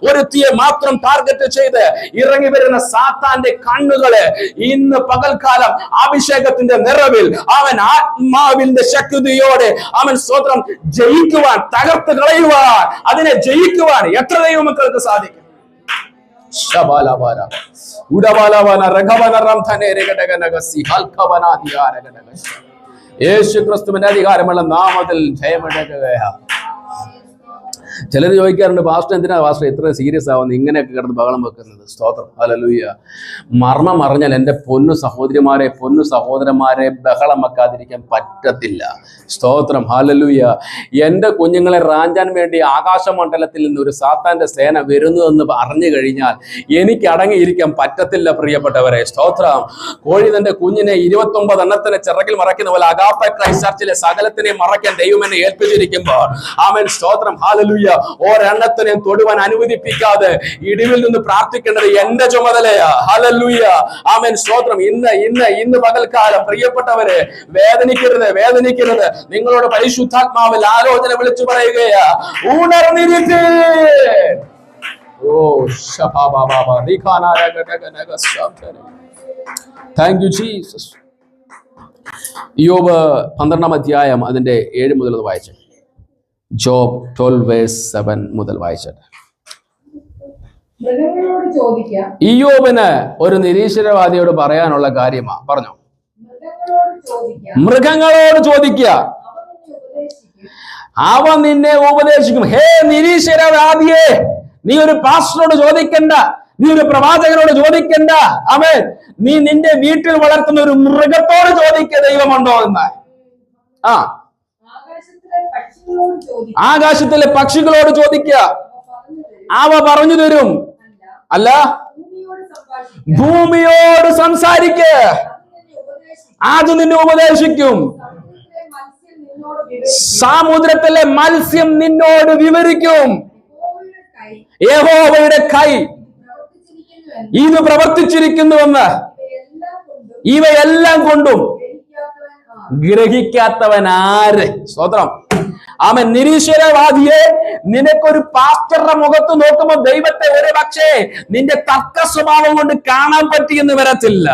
ഒരുത്തിയെ മാത്രം ടാർഗറ്റ് ചെയ്ത് ഇറങ്ങി വരുന്ന സാത്താന്റെ കണ്ണുകളെ ഇന്ന് പകൽക്കാലം അഭിഷേകത്തിന്റെ നിറവിൽ ആത്മാവിന്റെ ശക്തിയോടെ സ്തോത്രം ജയിക്കുവാൻ, തകർത്ത് കളയുവാൻ, അതിനെ ജയിക്കുവാൻ എത്ര ദൈവമക്കൾക്ക് സാധിക്കും? യേശുക്രിസ്തുവിന്റെ അധികാരമുള്ള നാമത്തിൽ ജയമെടുക്കുകയാണ്. ചിലർ ചോദിക്കാറുണ്ട്, പാസ്റ്റർ എന്തിനാ പാസ്റ്റർ ഇത്ര സീരിയസ് ആവുന്നത്, ഇങ്ങനെയൊക്കെ കിടന്ന് ബഹളം വെക്കുന്നത്? സ്തോത്രം, ഹല്ലേലൂയ. മർമ്മം അറിഞ്ഞാൽ എൻ്റെ പൊന്നു സഹോദരിമാരെ, പൊന്നു സഹോദരന്മാരെ, ബഹളം വെക്കാതിരിക്കാൻ പറ്റത്തില്ല. സ്തോത്രം, ഹല്ലേലൂയ. എൻ്റെ കുഞ്ഞുങ്ങളെ റാഞ്ചാൻ വേണ്ടി ആകാശമണ്ഡലത്തിൽ നിന്ന് ഒരു സാത്താന്റെ സേന വരുന്നു എന്ന് അറിഞ്ഞു കഴിഞ്ഞാൽ എനിക്ക് അടങ്ങിയിരിക്കാൻ പറ്റത്തില്ല പ്രിയപ്പെട്ടവരെ. സ്തോത്രം. കോഴി തന്റെ കുഞ്ഞിനെ 29 എണ്ണത്തിനെ ചിറകിൽ മറയ്ക്കുന്ന പോലെ അഗാപ്പെ ക്രൈസ്റ്റ് ചർച്ചിലെ സകലത്തിനെ മറയ്ക്കാൻ ദൈവം എന്നെ ഏൽപ്പിച്ചിരിക്കുമ്പോൾ ആമേൻ, സ്തോത്രം, ഹല്ലേലൂയ, ഒരെണ്ണത്തിനെ തൊടുവാൻ അനുവദിപ്പിക്കാതെ ഇടിവിൽ നിന്ന് പ്രാർത്ഥിക്കേണ്ടത് എന്റെ ചുമതലയാ. ഹല്ലേലൂയ, ആമേൻ, സ്തോത്രം. ഇന്ന് പകൽക്കാലം പ്രിയപ്പെട്ടവരെ, വേദനിക്കരുത്. നിങ്ങളോട് പരിശുദ്ധാത്മാവിൽ ആലോചന വിളിച്ചു പറയുകയാ, ഉണർന്നിരിക്കേ. Thank you Jesus. യോബ് 12-ാം അധ്യായം അതിന്റെ 7 മുതൽ വായിച്ചു. ജോബ് 12:7 മുതൽ വായിച്ചിട്ട്. ഇയ്യോബിന് ഒരു നിരീശ്വരവാദിയോട് പറയാനുള്ള കാര്യമാ. പറഞ്ഞോ. മൃഗങ്ങളോട് ചോദിക്കുക, അവ നിന്നെ ഉപദേശിക്കും. ഹേ നിരീശ്വരവാദിയെ, നീ ഒരു പാസ്റ്ററോട് ചോദിക്കണ്ട, നീ ഒരു പ്രവാചകനോട് ചോദിക്കണ്ട. ആമേൻ. നീ നിന്റെ വീട്ടിൽ വളർത്തുന്ന ഒരു മൃഗത്തോട് ചോദിക്കുക ദൈവമുണ്ടോ എന്ന്. ആകാശത്തിലെ പക്ഷികളോട് ചോദിക്കുക, അവ പറഞ്ഞു തരും. അല്ല, ഭൂമിയോട് സംസാരിക്ക്, അത് നിന്നെ ഉപദേശിക്കും. സമുദ്രത്തിലെ മത്സ്യം നിന്നോട് വിവരിക്കും. യഹോവയുടെ കൈ ഇത് പ്രവർത്തിച്ചിരിക്കുന്നുവെന്ന് ഇവയെല്ലാം കൊണ്ടും ഗ്രഹിക്കാത്തവൻ ആര്? സ്തോത്രം. അവൻ നിരീശ്വരവാദിയെ, നിനക്കൊരു പാസ്റ്ററുടെ മുഖത്ത് നോക്കുമ്പോൾ ദൈവത്തെ ഒരു പക്ഷേ നിന്റെ തർക്ക സ്വഭാവം കൊണ്ട് കാണാൻ പറ്റിയെന്ന് വരത്തില്ല.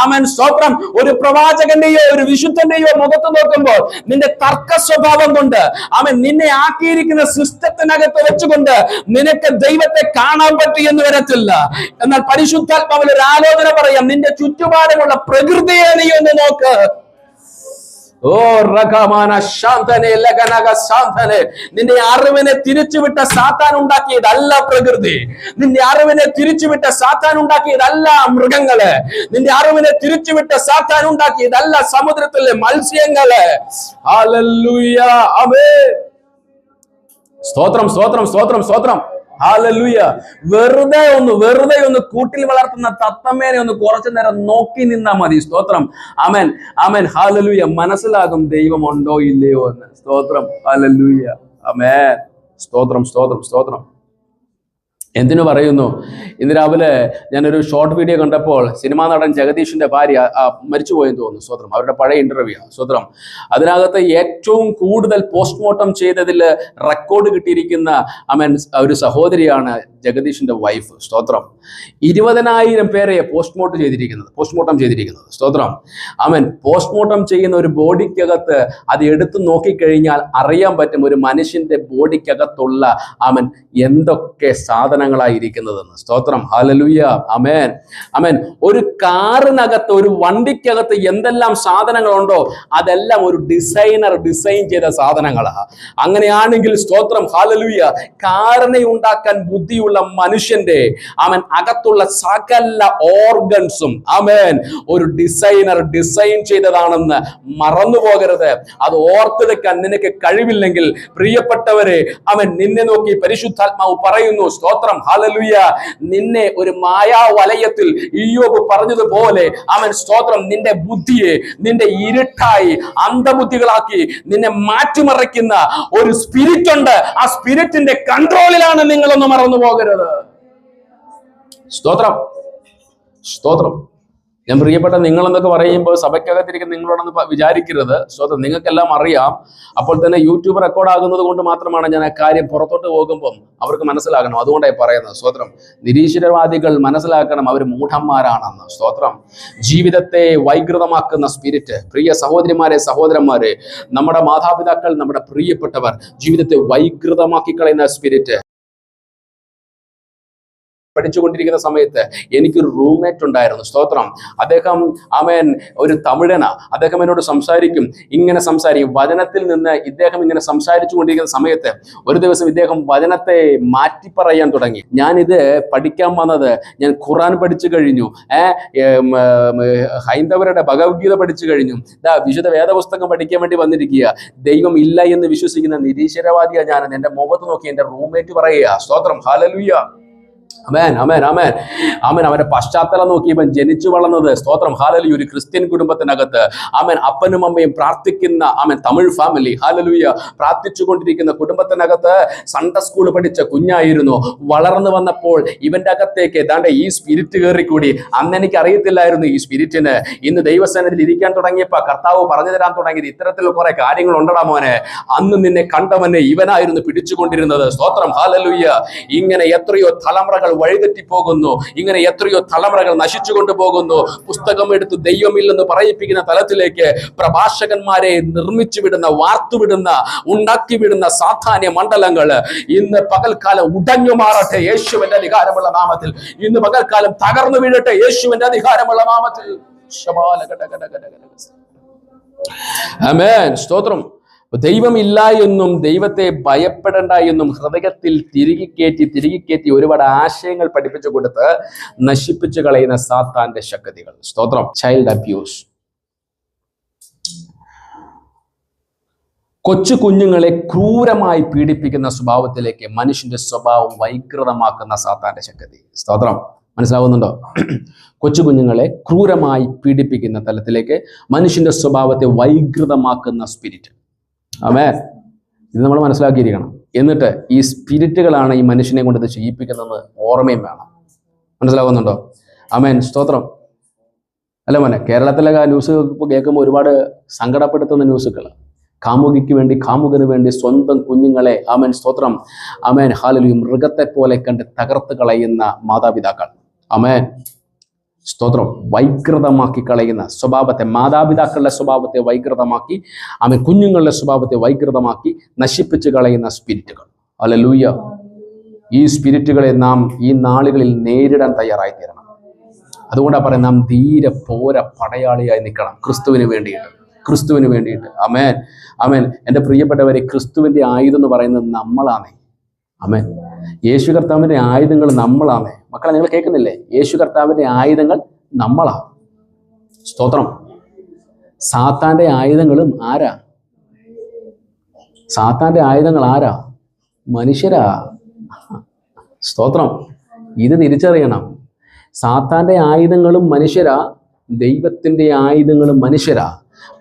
അവൻ സ്തോത്രം. ഒരു പ്രവാചകന്റെയോ ഒരു വിശുദ്ധന്റെയോ മുഖത്ത് നോക്കുമ്പോൾ നിന്റെ തർക്ക സ്വഭാവം കൊണ്ട് അവൻ നിന്നെ ആക്കിയിരിക്കുന്ന സിസ്റ്റത്തിനകത്ത് വെച്ചുകൊണ്ട് നിനക്ക് ദൈവത്തെ കാണാൻ പറ്റിയെന്ന് വരത്തില്ല. എന്നാൽ പരിശുദ്ധാത്മാവിൽ ഒരു ആലോചന പറയാം. നിന്റെ ചുറ്റുപാടുമുള്ള പ്രകൃതിയെ നീ ഒന്ന് നോക്ക്. ഓ റഗമാന ശാന്തനെ ലഗനഗ ശാന്തനെ. നിന്റെ അറിവിനെ തിരിച്ചുവിട്ട സാത്താൻ ഉണ്ടാക്കിയതല്ല പ്രകൃതി. നിന്റെ അറിവിനെ തിരിച്ചുവിട്ട സാത്താൻ ഉണ്ടാക്കിയതല്ല മൃഗങ്ങള്. നിന്റെ അറിവിനെ തിരിച്ചുവിട്ട സാത്താൻ ഉണ്ടാക്കിയതല്ല സമുദ്രത്തിലെ മത്സ്യങ്ങള്. ഹല്ലേലൂയ, ആമേൻ. സ്തോത്രം, സ്തോത്രം, സ്തോത്രം, സ്തോത്രം. ഹല്ലേലൂയ. വെറുതെ ഒന്ന് കൂട്ടിൽ വളർത്തുന്ന തത്തമ്മേനെ ഒന്ന് കുറച്ചു നേരം നോക്കി നിന്നാ മതി. സ്തോത്രം, ആമേൻ, ആമേൻ. ഹല്ലേലൂയ. മനസ്സിലാകും ദൈവം ഉണ്ടോ ഇല്ലയോ എന്ന്. സ്തോത്രം, ഹല്ലേലൂയ, ആമേൻ. സ്തോത്രം, സ്തോത്രം, സ്തോത്രം. എന്തിനു പറയുന്നു? ഇന്ന് രാവിലെ ഞാനൊരു ഷോർട്ട് വീഡിയോ കണ്ടപ്പോൾ സിനിമാ നടൻ ജഗദീഷിന്റെ ഭാര്യ മരിച്ചുപോയെന്ന് തോന്നുന്നു. സ്വത്രം, അവരുടെ പഴയ ഇന്റർവ്യൂ. സ്വത്രം, അതിനകത്ത് ഏറ്റവും കൂടുതൽ പോസ്റ്റ്മോർട്ടം ചെയ്തതിൽ റെക്കോർഡ് കിട്ടിയിരിക്കുന്ന ഒരു സഹോദരിയാണ് ജഗദീഷിന്റെ വൈഫ്. സ്തോത്രം. 20,000 പേരെ പോസ്റ്റ്മോർട്ടം ചെയ്തിരിക്കുന്നത്. സ്തോത്രം. പോസ്റ്റ്മോർട്ടം ചെയ്യുന്ന ഒരു ബോഡിക്കകത്ത് അത് എടുത്തു നോക്കിക്കഴിഞ്ഞാൽ അറിയാൻ പറ്റും ഒരു മനുഷ്യന്റെ ബോഡിക്കകത്തുള്ള എന്തൊക്കെ സാധനങ്ങളായിരിക്കുന്നതെന്ന്. സ്തോത്രം, ഹല്ലേലൂയ, ആമേൻ, ആമേൻ. ഒരു കാറിനകത്ത്, ഒരു വണ്ടിക്കകത്ത് എന്തെല്ലാം സാധനങ്ങളുണ്ടോ അതെല്ലാം ഒരു ഡിസൈനർ ഡിസൈൻ ചെയ്ത സാധനങ്ങളാണ്. അങ്ങനെയാണെങ്കിൽ സ്തോത്രം, ഹല്ലേലൂയ, കാറിനെ ഉണ്ടാക്കാൻ ബുദ്ധിയുള്ള മനുഷ്യന്റെ അകത്തുള്ള സകല ഓർഗൻസും ഒരു ഡിസൈനർ ഡിസൈൻ ചെയ്തതാണെന്ന് മറന്നു പോകരുത്. അത് ഓർത്തെടുക്കാൻ നിനക്ക് കഴിവില്ലെങ്കിൽ പ്രിയപ്പെട്ടവരെ, നിന്നെ നോക്കി പരിശുദ്ധാത്മാവ് പറയുന്നു. സ്തോത്രം, ഹല്ലേലൂയ, നിന്നെ ഒരു മായാ വലയത്തിൽ ഇയ്യോബ് പറഞ്ഞതുപോലെ സ്തോത്രം, നിന്റെ ബുദ്ധിയെ നിന്റെ ഇരുട്ടായി അന്ധബുദ്ധികളാക്കി നിന്നെ മാറ്റിമറിക്കുന്ന ഒരു സ്പിരിറ്റ് ഉണ്ട്. ആ സ്പിരിറ്റിന്റെ കൺട്രോളിലാണ് നിങ്ങളൊന്ന് മറന്നു പോകരുത്. സ്തോത്രം, സ്തോത്രം. ഞാൻ പ്രിയപ്പെട്ട നിങ്ങളെന്നൊക്കെ പറയുമ്പോൾ സഭയ്ക്കകത്തിരിക്കുന്ന നിങ്ങളോടൊന്ന് വിചാരിക്കരുത്. സ്തോത്രം, നിങ്ങൾക്കെല്ലാം അറിയാം. അപ്പോൾ തന്നെ യൂട്യൂബ് റെക്കോർഡ് ആകുന്നത് കൊണ്ട് മാത്രമാണ് ഞാൻ ആ കാര്യം പുറത്തോട്ട് പോകുമ്പം അവർക്ക് മനസ്സിലാകണം. അതുകൊണ്ടായി പറയുന്നത്. സ്തോത്രം. നിരീശ്വരവാദികൾ മനസ്സിലാക്കണം അവർ മൂഢന്മാരാണെന്ന്. സ്തോത്രം. ജീവിതത്തെ വൈകൃതമാക്കുന്ന സ്പിരിറ്റ്, പ്രിയ സഹോദരിമാരെ, സഹോദരന്മാരെ, നമ്മുടെ മാതാപിതാക്കൾ, നമ്മുടെ പ്രിയപ്പെട്ടവർ ജീവിതത്തെ വൈകൃതമാക്കി കളയുന്ന സ്പിരിറ്റ്. പഠിച്ചുകൊണ്ടിരിക്കുന്ന സമയത്ത് എനിക്കൊരു റൂംമേറ്റ് ഉണ്ടായിരുന്നു. സ്തോത്രം. അദ്ദേഹം ഒരു തമിഴനാ. അദ്ദേഹം എന്നോട് ഇങ്ങനെ സംസാരിക്കും. വചനത്തിൽ നിന്ന് ഇദ്ദേഹം ഇങ്ങനെ സംസാരിച്ചു കൊണ്ടിരിക്കുന്ന സമയത്ത് ഒരു ദിവസം ഇദ്ദേഹം വചനത്തെ മാറ്റി പറയാൻ തുടങ്ങി. ഞാനിത് പഠിക്കാൻ വന്നത്, ഞാൻ ഖുർആൻ പഠിച്ചു കഴിഞ്ഞു, ഹൈന്ദവരുടെ ഭഗവത്ഗീത പഠിച്ചു കഴിഞ്ഞു, വിശുദ്ധ വേദപുസ്തകം പഠിക്കാൻ വേണ്ടി വന്നിരിക്കുക. ദൈവം ഇല്ല എന്ന് വിശ്വസിക്കുന്ന നിരീശ്വരവാദിയാ ഞാൻ. എന്റെ മുഖത്ത് നോക്കി എന്റെ റൂംമേറ്റ് പറയുക. സ്തോത്രം, ഹല്ലേലൂയ, ആമേൻ, ആമേൻ, ആമേൻ, ആമേൻ. അവന്റെ പശ്ചാത്തലം നോക്കി ഇവൻ ജനിച്ചു വളർന്നത്, സ്തോത്രം, ഹല്ലേലൂയ, ഒരു ക്രിസ്ത്യൻ കുടുംബത്തിനകത്ത്. അപ്പനും അമ്മയും പ്രാർത്ഥിക്കുന്ന തമിഴ് ഫാമിലി, ഹല്ലേലൂയ, പ്രാർത്ഥിച്ചുകൊണ്ടിരിക്കുന്ന കുടുംബത്തിനകത്ത് സൺഡേ സ്കൂൾ പഠിച്ച കുഞ്ഞായിരുന്നു. വളർന്നു വന്നപ്പോൾ ഇവന്റെ അകത്തേക്ക് ഏതാണ്ട് ഈ സ്പിരിറ്റ് കയറിക്കൂടി. അന്ന് എനിക്ക് അറിയത്തില്ലായിരുന്നു ഈ സ്പിരിറ്റിന്. ഇന്ന് ദൈവസന്നിധിയിൽ ഇരിക്കാൻ തുടങ്ങിയപ്പോ കർത്താവ് പറഞ്ഞു തരാൻ തുടങ്ങിയത് ഇത്തരത്തിലുള്ള കുറെ കാര്യങ്ങൾ ഉണ്ടടാ മോനെ. അന്ന് നിന്നെ കണ്ടവനെ ഇവനായിരുന്നു പിടിച്ചുകൊണ്ടിരുന്നത്. സ്തോത്രം, ഹല്ലേലൂയ. ഇങ്ങനെ എത്രയോ തലമുറകൾ വഴിതെറ്റി പോകുന്നു. ഇങ്ങനെ എത്രയോ തലമുറകൾ നശിച്ചു കൊണ്ടുപോകുന്നു. പുസ്തകം എടുത്ത് ദൈവമില്ലെന്ന് പറയിപ്പിക്കുന്ന തലത്തിലേക്ക് പ്രഭാഷകന്മാരെ നിർമ്മിച്ചു വിടുന്ന, വാർത്തുവിടുന്ന, ഉണ്ടാക്കി വിടുന്ന സാധാന്യ മണ്ഡലങ്ങൾ ഇന്ന് പകൽക്കാലം ഉടഞ്ഞു മാറട്ടെ യേശുവിന്റെ അധികാരമുള്ള നാമത്തിൽ. ഇന്ന് പകൽക്കാലം തകർന്നു വീഴട്ടെ യേശുവിന്റെ അധികാരമുള്ള നാമത്തിൽ. ആമേൻ, സ്തോത്രം. ദൈവമില്ല എന്നും ദൈവത്തെ ഭയപ്പെടേണ്ട എന്നും ഹൃദയത്തിൽ തിരികെ കയറ്റി ഒരുപാട് ആശയങ്ങൾ പഠിപ്പിച്ചു കൊടുത്ത് നശിപ്പിച്ചു കളയുന്ന സാത്താന്റെ ശക്തികൾ. സ്തോത്രം. ചൈൽഡ് അബ്യൂസ്, കൊച്ചു കുഞ്ഞുങ്ങളെ ക്രൂരമായി പീഡിപ്പിക്കുന്ന സ്വഭാവത്തിലേക്ക് മനുഷ്യന്റെ സ്വഭാവം വൈകൃതമാക്കുന്ന സാത്താന്റെ ശക്തി. സ്തോത്രം. മനസ്സിലാവുന്നുണ്ടോ? കൊച്ചു കുഞ്ഞുങ്ങളെ ക്രൂരമായി പീഡിപ്പിക്കുന്ന തലത്തിലേക്ക് മനുഷ്യന്റെ സ്വഭാവത്തെ വൈകൃതമാക്കുന്ന സ്പിരിറ്റ്. ആമേൻ. ഇത് നമ്മൾ മനസ്സിലാക്കിയിരിക്കണം. എന്നിട്ട് ഈ സ്പിരിറ്റുകളാണ് ഈ മനുഷ്യനെ കൊണ്ട് ഇത് ചെയ്യിപ്പിക്കുന്നത് ഓർമ്മയും വേണം. മനസ്സിലാവുന്നുണ്ടോ? ആമേൻ. സ്തോത്രം. അല്ല മോനെ, കേരളത്തിലെ ന്യൂസ് കേൾക്കുമ്പോൾ ഒരുപാട് സങ്കടപ്പെടുത്തുന്ന ന്യൂസുകൾ. കാമുകിക്ക് വേണ്ടി, കാമുകന് വേണ്ടി സ്വന്തം കുഞ്ഞുങ്ങളെ, ആമേൻ സ്തോത്രം, ആമേൻ ഹല്ലേലൂയ, മൃഗത്തെ പോലെ കണ്ട് തകർത്ത് കളയുന്ന മാതാപിതാക്കൾ. ആമേൻ സ്തോത്രം. വൈകൃതമാക്കി കളയുന്ന സ്വഭാവത്തെ, മാതാപിതാക്കളുടെ സ്വഭാവത്തെ വൈകൃതമാക്കി, ആമേൻ കുഞ്ഞുങ്ങളുടെ സ്വഭാവത്തെ വൈകൃതമാക്കി നശിപ്പിച്ച് കളയുന്ന സ്പിരിറ്റുകൾ. ഹല്ലേലൂയ. ഈ സ്പിരിറ്റുകളെ നാം ഈ നാളുകളിൽ നേരിടാൻ തയ്യാറായി തീരണം. അതുകൊണ്ടാണ് പറയുന്നത്, നാം ധീര പോര പടയാളിയായി നിൽക്കണം ക്രിസ്തുവിന് വേണ്ടിയിട്ട്, ക്രിസ്തുവിന് വേണ്ടിയിട്ട്. ആമേൻ ആമേൻ. എൻ്റെ പ്രിയപ്പെട്ടവരെ, ക്രിസ്തുവിൻ്റെ ആയുധം എന്ന് പറയുന്നത് നമ്മളാണേ. ആമേൻ. യേശു കർത്താവിൻ്റെ ആയുധങ്ങൾ നമ്മളാണേ. മക്കളെ, നിങ്ങൾ കേൾക്കുന്നില്ലേ? യേശു കർത്താവിൻ്റെ ആയുധങ്ങൾ നമ്മളാ. സ്തോത്രം. സാത്താൻ്റെ ആയുധങ്ങളും ആരാ? സാത്താൻ്റെ ആയുധങ്ങൾ ആരാ? മനുഷ്യരാ. സ്തോത്രം. ഇത് തിരിച്ചറിയണം. സാത്താൻ്റെ ആയുധങ്ങളും മനുഷ്യരാ, ദൈവത്തിൻ്റെ ആയുധങ്ങളും മനുഷ്യരാ.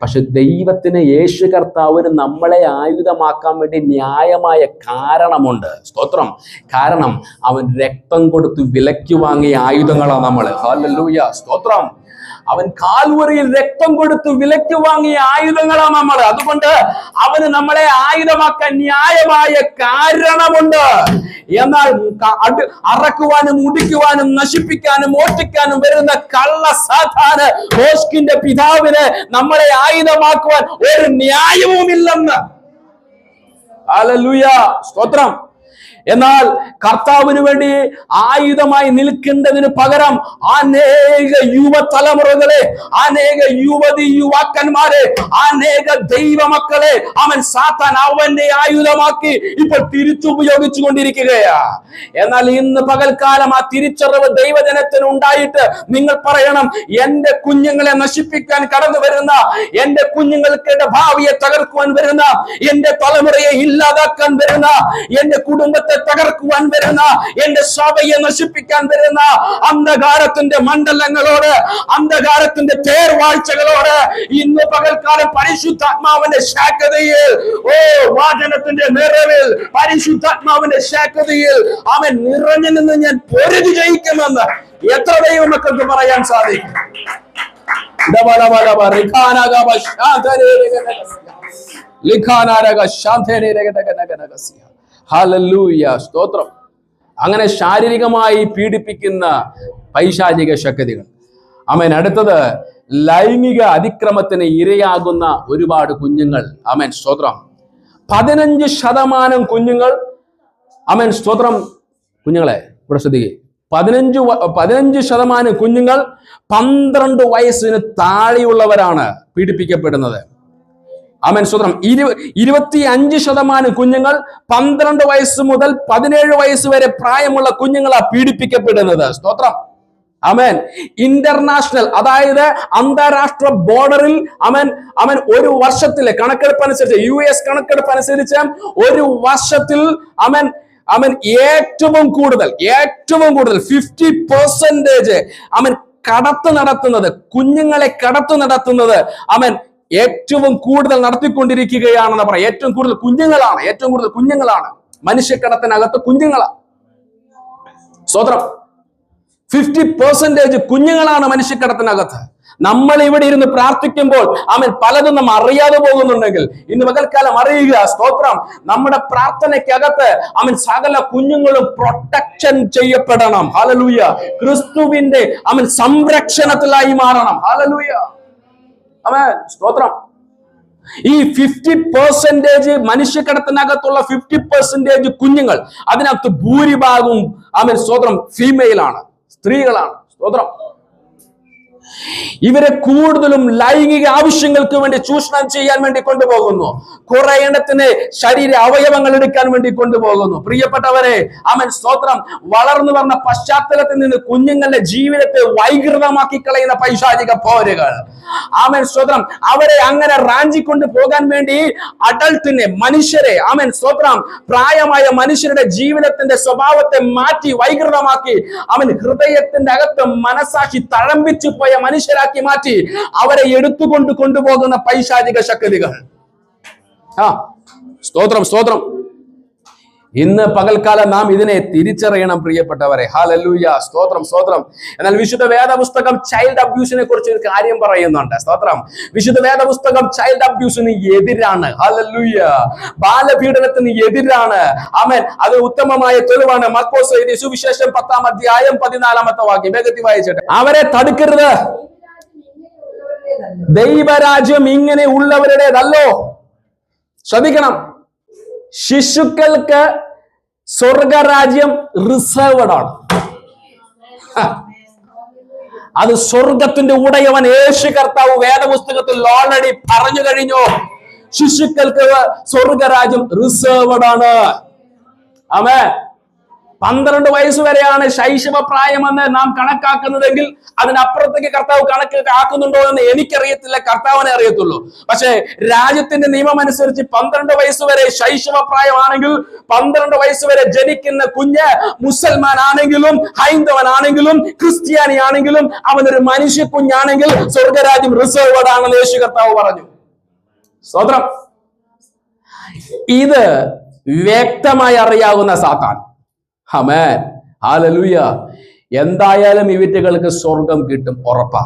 പക്ഷെ ദൈവത്തിന്, യേശു കർത്താവിന് നമ്മളെ ആയുധമാക്കാൻ വേണ്ടി ന്യായമായ കാരണമുണ്ട്. സ്തോത്രം. കാരണം അവൻ രക്തം കൊടുത്ത് വിലയ്ക്ക് വാങ്ങിയ ആയുധങ്ങളാണ് നമ്മൾ. ഹല്ലേലൂയ. സ്തോത്രം. അവൻ കാൽവറിയിൽ രക്തം കൊടുത്ത് വിലയ്ക്ക് വാങ്ങിയ ആയുധങ്ങളാണ് നമ്മൾ. അതുകൊണ്ട് അവന് നമ്മളെ ആയുധമാക്കാൻ ന്യായമായ കാരണമുണ്ട്. എന്നാൽ അറക്കുവാനും മുടിക്കുവാനും നശിപ്പിക്കാനും ഓട്ടിക്കാനും വരുന്ന കള്ള സാത്താന്, മോഷ്കിന്റെ പിതാവിന് നമ്മളെ ആയുധമാക്കുവാൻ ഒരു ന്യായവുമില്ലെന്ന്. ഹല്ലേലൂയ. സ്തോത്രം. എന്നാൽ കർത്താവിന് വേണ്ടി ആയുധമായി നിൽക്കേണ്ടതിന് പകരം അനേക യുവതലമുറകളെ, അനേക യുവതി യുവാക്കന്മാരെ, അനേക ദൈവമക്കളെ അവൻ സാത്താൻ അവന്റെ ആയുധമാക്കി ഇപ്പോൾ തിരിച്ചുപയോഗിച്ചു കൊണ്ടിരിക്കുകയാ. എന്നാൽ ഇന്ന് പകൽക്കാലം ആ തിരിച്ചറിവ് ദൈവജനത്തിന് ഉണ്ടായിട്ട് നിങ്ങൾ പറയണം, എന്റെ കുഞ്ഞുങ്ങളെ നശിപ്പിക്കാൻ കടന്നു വരുന്ന, എന്റെ കുഞ്ഞുങ്ങൾക്ക് ഭാവിയെ തകർക്കുവാൻ വരുന്ന, എന്റെ തലമുറയെ ഇല്ലാതാക്കാൻ വരുന്ന, എന്റെ കുടുംബത്തെ തകർക്കുവാൻ വരുന്ന, എന്റെ സഭയെ നശിപ്പിക്കാൻ വരുന്ന അന്ധകാരത്തിന്റെ മണ്ഡലങ്ങളോട്, അന്ധകാരത്തിന്റെ തേർവാഴ്ചകളോട് ഇന്ന് പകൽക്കാലം പരിശുദ്ധാത്മാവിന്റെ ശാഖതയിൽ, വാചനത്തിന്റെ നിറവിൽ, പരിശുദ്ധാത്മാവിന്റെ ശാഖതയിൽ അവൻ നിറഞ്ഞു നിന്ന് ഞാൻ പൊരുതി ജയിക്കുമെന്ന് എത്ര ദൈവമക്കൾക്ക് പറയാൻ സാധിക്കും? ഹല്ലേലൂയ. സ്തോത്രം. അങ്ങനെ ശാരീരികമായി പീഡിപ്പിക്കുന്ന പൈശാചിക ശക്തികൾ. ആമേൻ. അടുത്തത്, ലൈംഗിക അതിക്രമത്തിന് ഇരയാകുന്ന ഒരുപാട് കുഞ്ഞുങ്ങൾ. ആമേൻ. സ്തോത്രം. 15% കുഞ്ഞുങ്ങൾ, ആമേൻ സ്തോത്രം, കുഞ്ഞുങ്ങളെ ഇവിടെ ശ്രദ്ധിക്കുക, 15% കുഞ്ഞുങ്ങൾ 12 വയസ്സിന് താഴെയുള്ളവരാണ് പീഡിപ്പിക്കപ്പെടുന്നത്. ആമേൻ സ്തോത്രം. 25% കുഞ്ഞുങ്ങൾ 12 വയസ്സ് മുതൽ 17 വയസ്സ് വരെ പ്രായമുള്ള കുഞ്ഞുങ്ങളാ പീഡിപ്പിക്കപ്പെടുന്നത്. സ്തോത്രം. ആമേൻ. ഇന്റർനാഷണൽ, അതായത് അന്താരാഷ്ട്ര ബോർഡറിൽ അവൻ ഒരു വർഷത്തിലെ കണക്കെടുപ്പ് അനുസരിച്ച്, US കണക്കെടുപ്പ് അനുസരിച്ച് ഒരു വർഷത്തിൽ അവൻ ഏറ്റവും കൂടുതൽ 50% അവൻ കടത്ത് നടത്തുന്നത്, കുഞ്ഞുങ്ങളെ കടത്തു നടത്തുന്നത് അവൻ ഏറ്റവും കൂടുതൽ നടത്തിക്കൊണ്ടിരിക്കുകയാണെന്ന് പറയാം. ഏറ്റവും കൂടുതൽ കുഞ്ഞുങ്ങളാണ് മനുഷ്യക്കടത്തിനകത്ത് കുഞ്ഞുങ്ങളാണ്. സ്തോത്രം. 50% കുഞ്ഞുങ്ങളാണ് മനുഷ്യക്കടത്തിനകത്ത്. നമ്മൾ ഇവിടെ ഇരുന്ന് പ്രാർത്ഥിക്കുമ്പോൾ പലതും നമ്മൾ അറിയാതെ പോകുന്നുണ്ടെങ്കിൽ ഇന്ന് പകൽക്കാലം അറിയുക. സ്തോത്രം. നമ്മുടെ പ്രാർത്ഥനയ്ക്കകത്ത് സകല കുഞ്ഞുങ്ങളും പ്രൊട്ടക്ഷൻ ചെയ്യപ്പെടണം. ഹല്ലേലൂയ. ക്രിസ്തുവിന്റെ സംരക്ഷണത്തിലായി മാറണം. ഹല്ലേലൂയ. ആമേൻ. സ്തോത്രം. ഈ 50% മനുഷ്യക്കടത്തിനകത്തുള്ള 50% കുഞ്ഞുങ്ങൾ, അതിനകത്ത് ഭൂരിഭാഗവും സ്തോത്രം ഫീമെയിൽ ആണ്, സ്ത്രീകളാണ്. സ്തോത്രം. ഇവരെ കൂടുതലും ലൈംഗിക ആവശ്യങ്ങൾക്ക് വേണ്ടി ചൂഷണം ചെയ്യാൻ വേണ്ടി കൊണ്ടുപോകുന്നു. കുറെ എണ്ണത്തിന് ശരീര അവയവങ്ങൾ എടുക്കാൻ വേണ്ടി കൊണ്ടുപോകുന്നു. പ്രിയപ്പെട്ടവരെ, ആമേൻ സ്തോത്രം, വളർന്നു വന്ന പശ്ചാത്തലത്തിൽ നിന്ന് കുഞ്ഞുങ്ങളുടെ ജീവിതത്തെ വൈകൃതമാക്കി കളയുന്ന പൈശാചിക പോരുകൾ, ആമേൻ സ്തോത്രം, അവരെ അങ്ങനെ റാഞ്ചിക്കൊണ്ട് പോകാൻ വേണ്ടി അഡൾട്ടിനെ, മനുഷ്യരെ, ആമേൻ സ്തോത്രം, പ്രായമായ മനുഷ്യരുടെ ജീവിതത്തിന്റെ സ്വഭാവത്തെ മാറ്റി വൈകൃതമാക്കി, അവൻ ഹൃദയത്തിന്റെ അകത്ത് മനസാക്ഷി തഴമ്പിച്ചു പോയ മനുഷ്യരാക്കി മാറ്റി അവരെ എടുത്തുകൊണ്ട് കൊണ്ടുപോകുന്ന പൈശാചിക ശക്തികൾ. സ്തോത്രം സ്തോത്രം. ഇന്ന് പകൽക്കാലം നാം ഇതിനെ തിരിച്ചറിയണം പ്രിയപ്പെട്ടവരെ. ഹല്ലേലൂയ, സ്തോത്രം സ്തോത്രം. എന്നാൽ വിശുദ്ധ വേദപുസ്തകം ചൈൽഡ് അബ്യൂസിനെ കുറിച്ച് ഒരു കാര്യം പറയുന്നുണ്ട്. സ്തോത്രം. വിശുദ്ധ വേദപുസ്തകം ചൈൽഡ് അബ്യൂസിന് എതിരാണ്. ഹല്ലേലൂയ, ബാലപീഡനത്തിന് എതിരാണ്. ആമേൻ. അത് ഉത്തമമായ തെളിവാണ്. മർക്കോസ് എഴുതിയ സുവിശേഷം 10-ാം അധ്യായം 14-ാമത്തെ വാക്യം വേഗത്തിൽ വായിച്ചിട്ട്, അവരെ തടുക്കരുത്, ദൈവരാജ്യം ഇങ്ങനെ ഉള്ളവരുടേതല്ലോ. ശ്രദ്ധിക്കണം, ശിശുക്കൾക്ക് സ്വർഗരാജ്യം റിസർവ്ഡ് ആണ്. അത് സ്വർഗത്തിന്റെ ഉടയവൻ യേശു കർത്താവ് വേദപുസ്തകത്തിൽ ഓൾറെഡി പറഞ്ഞു കഴിഞ്ഞു. ശിശുക്കൾക്ക് സ്വർഗരാജ്യം റിസർവ്ഡ് ആണ്. ആമേൻ. 12 വയസ്സ് വരെയാണ് ശൈശവ പ്രായമെന്ന് നാം കണക്കാക്കുന്നതെങ്കിൽ അതിനപ്പുറത്തേക്ക് കർത്താവ് കണക്ക് ആക്കുന്നുണ്ടോ എന്ന് എനിക്കറിയത്തില്ല, കർത്താവിനെ അറിയത്തുള്ളൂ. പക്ഷേ രാജ്യത്തിന്റെ നിയമം അനുസരിച്ച് 12 വയസ്സ് വരെ ശൈശവ പ്രായമാണെങ്കിൽ 12 വയസ്സ് വരെ ജനിക്കുന്ന കുഞ്ഞ് മുസൽമാൻ ആണെങ്കിലും ഹൈന്ദവനാണെങ്കിലും ക്രിസ്ത്യാനി ആണെങ്കിലും അവനൊരു മനുഷ്യ കുഞ്ഞാണെങ്കിൽ സ്വർഗരാജ്യം റിസർവ്ഡ് ആണെന്ന് യേശു കർത്താവ് പറഞ്ഞു. സ്തോത്രം. ഇത് വ്യക്തമായി അറിയാവുന്ന സാത്താൻ. ആമേൻ. ഹല്ലേലൂയ. എന്തായാലും ഈ വിറ്റുകൾക്ക് സ്വർഗം കിട്ടും, ഉറപ്പാ.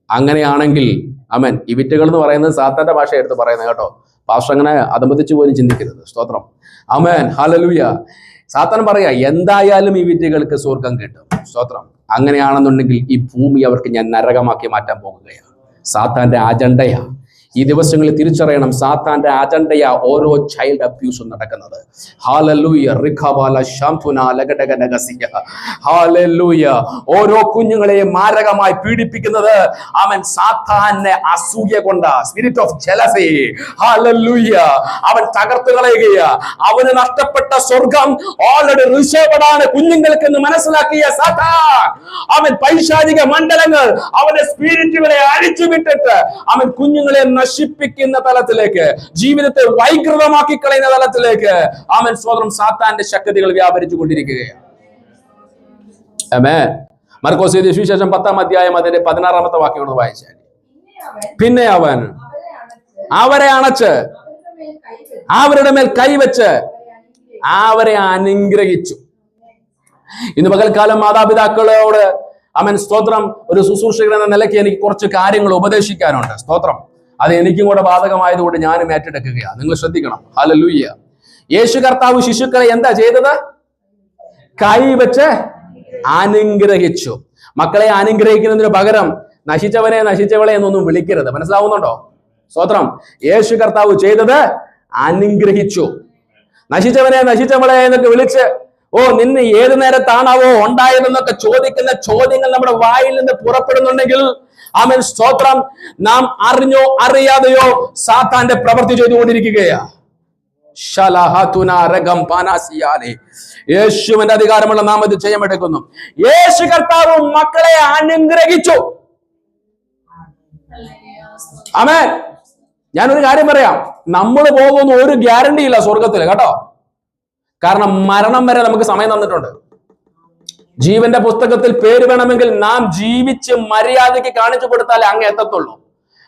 അങ്ങനെയാണെങ്കിൽ ആമേൻ. ഈ വിറ്റുകൾ എന്ന് പറയുന്നത് സാത്താന്റെ ഭാഷ എടുത്ത് പറയുന്നത് കേട്ടോ. പാസ്റ്റർ അങ്ങനെ അതമ്പതിച്ചു പോലും ചിന്തിക്കരുത്. സ്തോത്രം. ആമേൻ. ഹല്ലേലൂയ. സാത്താൻ പറയാ എന്തായാലും ഈ വിറ്റുകൾക്ക് സ്വർഗം കിട്ടും. സ്തോത്രം. അങ്ങനെയാണെന്നുണ്ടെങ്കിൽ ഈ ഭൂമി അവർക്ക് ഞാൻ നരകമാക്കി മാറ്റാൻ പോകുകയാണ്. സാത്താന്റെ അജണ്ടയാ. ഈ ദിവസങ്ങളിൽ തിരിച്ചറിയണം, സാത്താന്റെ അജണ്ടയാ ഓരോ ചൈൽഡ് അബ്യൂസും നടക്കുന്നത്. ഹല്ലേലൂയ. റിഖബാല ശാംതുന ലഗഡഗനഗസിയ. ഹല്ലേലൂയ. ഓരോ കുഞ്ഞുങ്ങളെയും മാരകമായി പീഡിപ്പിക്കുന്നത് അവൻ സാത്താന്റെ അസൂയ കൊണ്ട്, സ്പിരിറ്റ് ഓഫ് ജലസി. ഹല്ലേലൂയ. അവൻ തകർത്തു കളയുകയാ. അവന് നഷ്ടപ്പെട്ട സ്വർഗം ഓൾറെഡി റിസർവ്ഡ് ആണ് കുഞ്ഞുങ്ങൾക്ക് എന്ന് മനസ്സിലാക്കിയ സാത്താൻ അവൻ പൈശാചിക മണ്ഡലങ്ങൾ അവന്റെ സ്പിരിറ്റുകളെ അഴിച്ചുവിട്ടിട്ട് അവൻ കുഞ്ഞുങ്ങളെ നശിപ്പിക്കുന്ന തലത്തിലേക്ക്, ജീവിതത്തെ വൈകൃതമാക്കി കളയുന്ന തലത്തിലേക്ക് ആമേൻ സ്തോത്രം സാത്താന്റെ ശക്തികൾ വ്യാപരിച്ചു കൊണ്ടിരിക്കുകയാണ്. ആമേൻ. മർക്കോസ് എഴുതിയ സുവിശേഷം 10-ാം അധ്യായം അതിന്റെ 16-ാമത്തെ വാക്യം ഒന്ന് വായിച്ചാൽ, പിന്നെ അവൻ അവരെ അണച്ച് അവരുടെ മേൽ കൈവച്ച് അവരെ അനുഗ്രഹിച്ചു. ഇന്ന് പകൽക്കാലം മാതാപിതാക്കളോട് ആമേൻ സ്തോത്രം ഒരു ശുശ്രൂഷകൻ എന്ന നിലയ്ക്ക് എനിക്ക് കുറച്ച് കാര്യങ്ങൾ ഉപദേശിക്കാനുണ്ട്. സ്തോത്രം. അത് എനിക്കും കൂടെ ബാധകമായതുകൊണ്ട് ഞാനും ഏറ്റെടുക്കുകയാണ്. നിങ്ങൾ ശ്രദ്ധിക്കണം. ഹല്ലേലൂയ. യേശു കർത്താവ് ശിശുക്കളെ എന്താ ചെയ്തത്? കൈവച്ച് അനുഗ്രഹിച്ചു. മക്കളെ അനുഗ്രഹിക്കുന്നതിന് പകരം നശിച്ചവനെ നശിച്ചവളെ എന്നൊന്നും വിളിക്കരുത്. മനസ്സിലാവുന്നുണ്ടോ? സ്തോത്രം. യേശു കർത്താവ് ചെയ്തത് അനുഗ്രഹിച്ചു. നശിച്ചവനെ നശിച്ചവളെ എന്നൊക്കെ വിളിച്ച് നിന്നെ ഏത് നേരത്താണാവോ ഉണ്ടായതെന്നൊക്കെ ചോദിക്കുന്ന ചോദ്യങ്ങൾ നമ്മുടെ വായിൽ നിന്ന് പുറപ്പെടുന്നുണ്ടെങ്കിൽ ആമേൻ സ്തോത്രം, നാം അറിഞ്ഞോ അറിയാതെയോ സാത്താന്റെ പ്രവൃത്തി ചെയ്തുകൊണ്ടിരിക്കുകയാ. യേശുവിന്റെ അധികാരമുള്ള നാം ഇത് ചെയ്യാമെടുക്കുന്നു. യേശു കർത്താവ് മക്കളെ അനുഗ്രഹിച്ചു. ആമേൻ. ഞാനൊരു കാര്യം പറയാം, നമ്മൾ പോകുന്ന ഒരു ഗ്യാരണ്ടി ഇല്ല സ്വർഗത്തില് കേട്ടോ. കാരണം മരണം വരെ നമുക്ക് സമയം തന്നിട്ടുണ്ട്. ജീവന്റെ പുസ്തകത്തിൽ പേര് വേണമെങ്കിൽ നാം ജീവിച്ച് മര്യാദയ്ക്ക് കാണിച്ചു കൊടുത്താലേ അങ്ങ് എത്തത്തുള്ളൂ.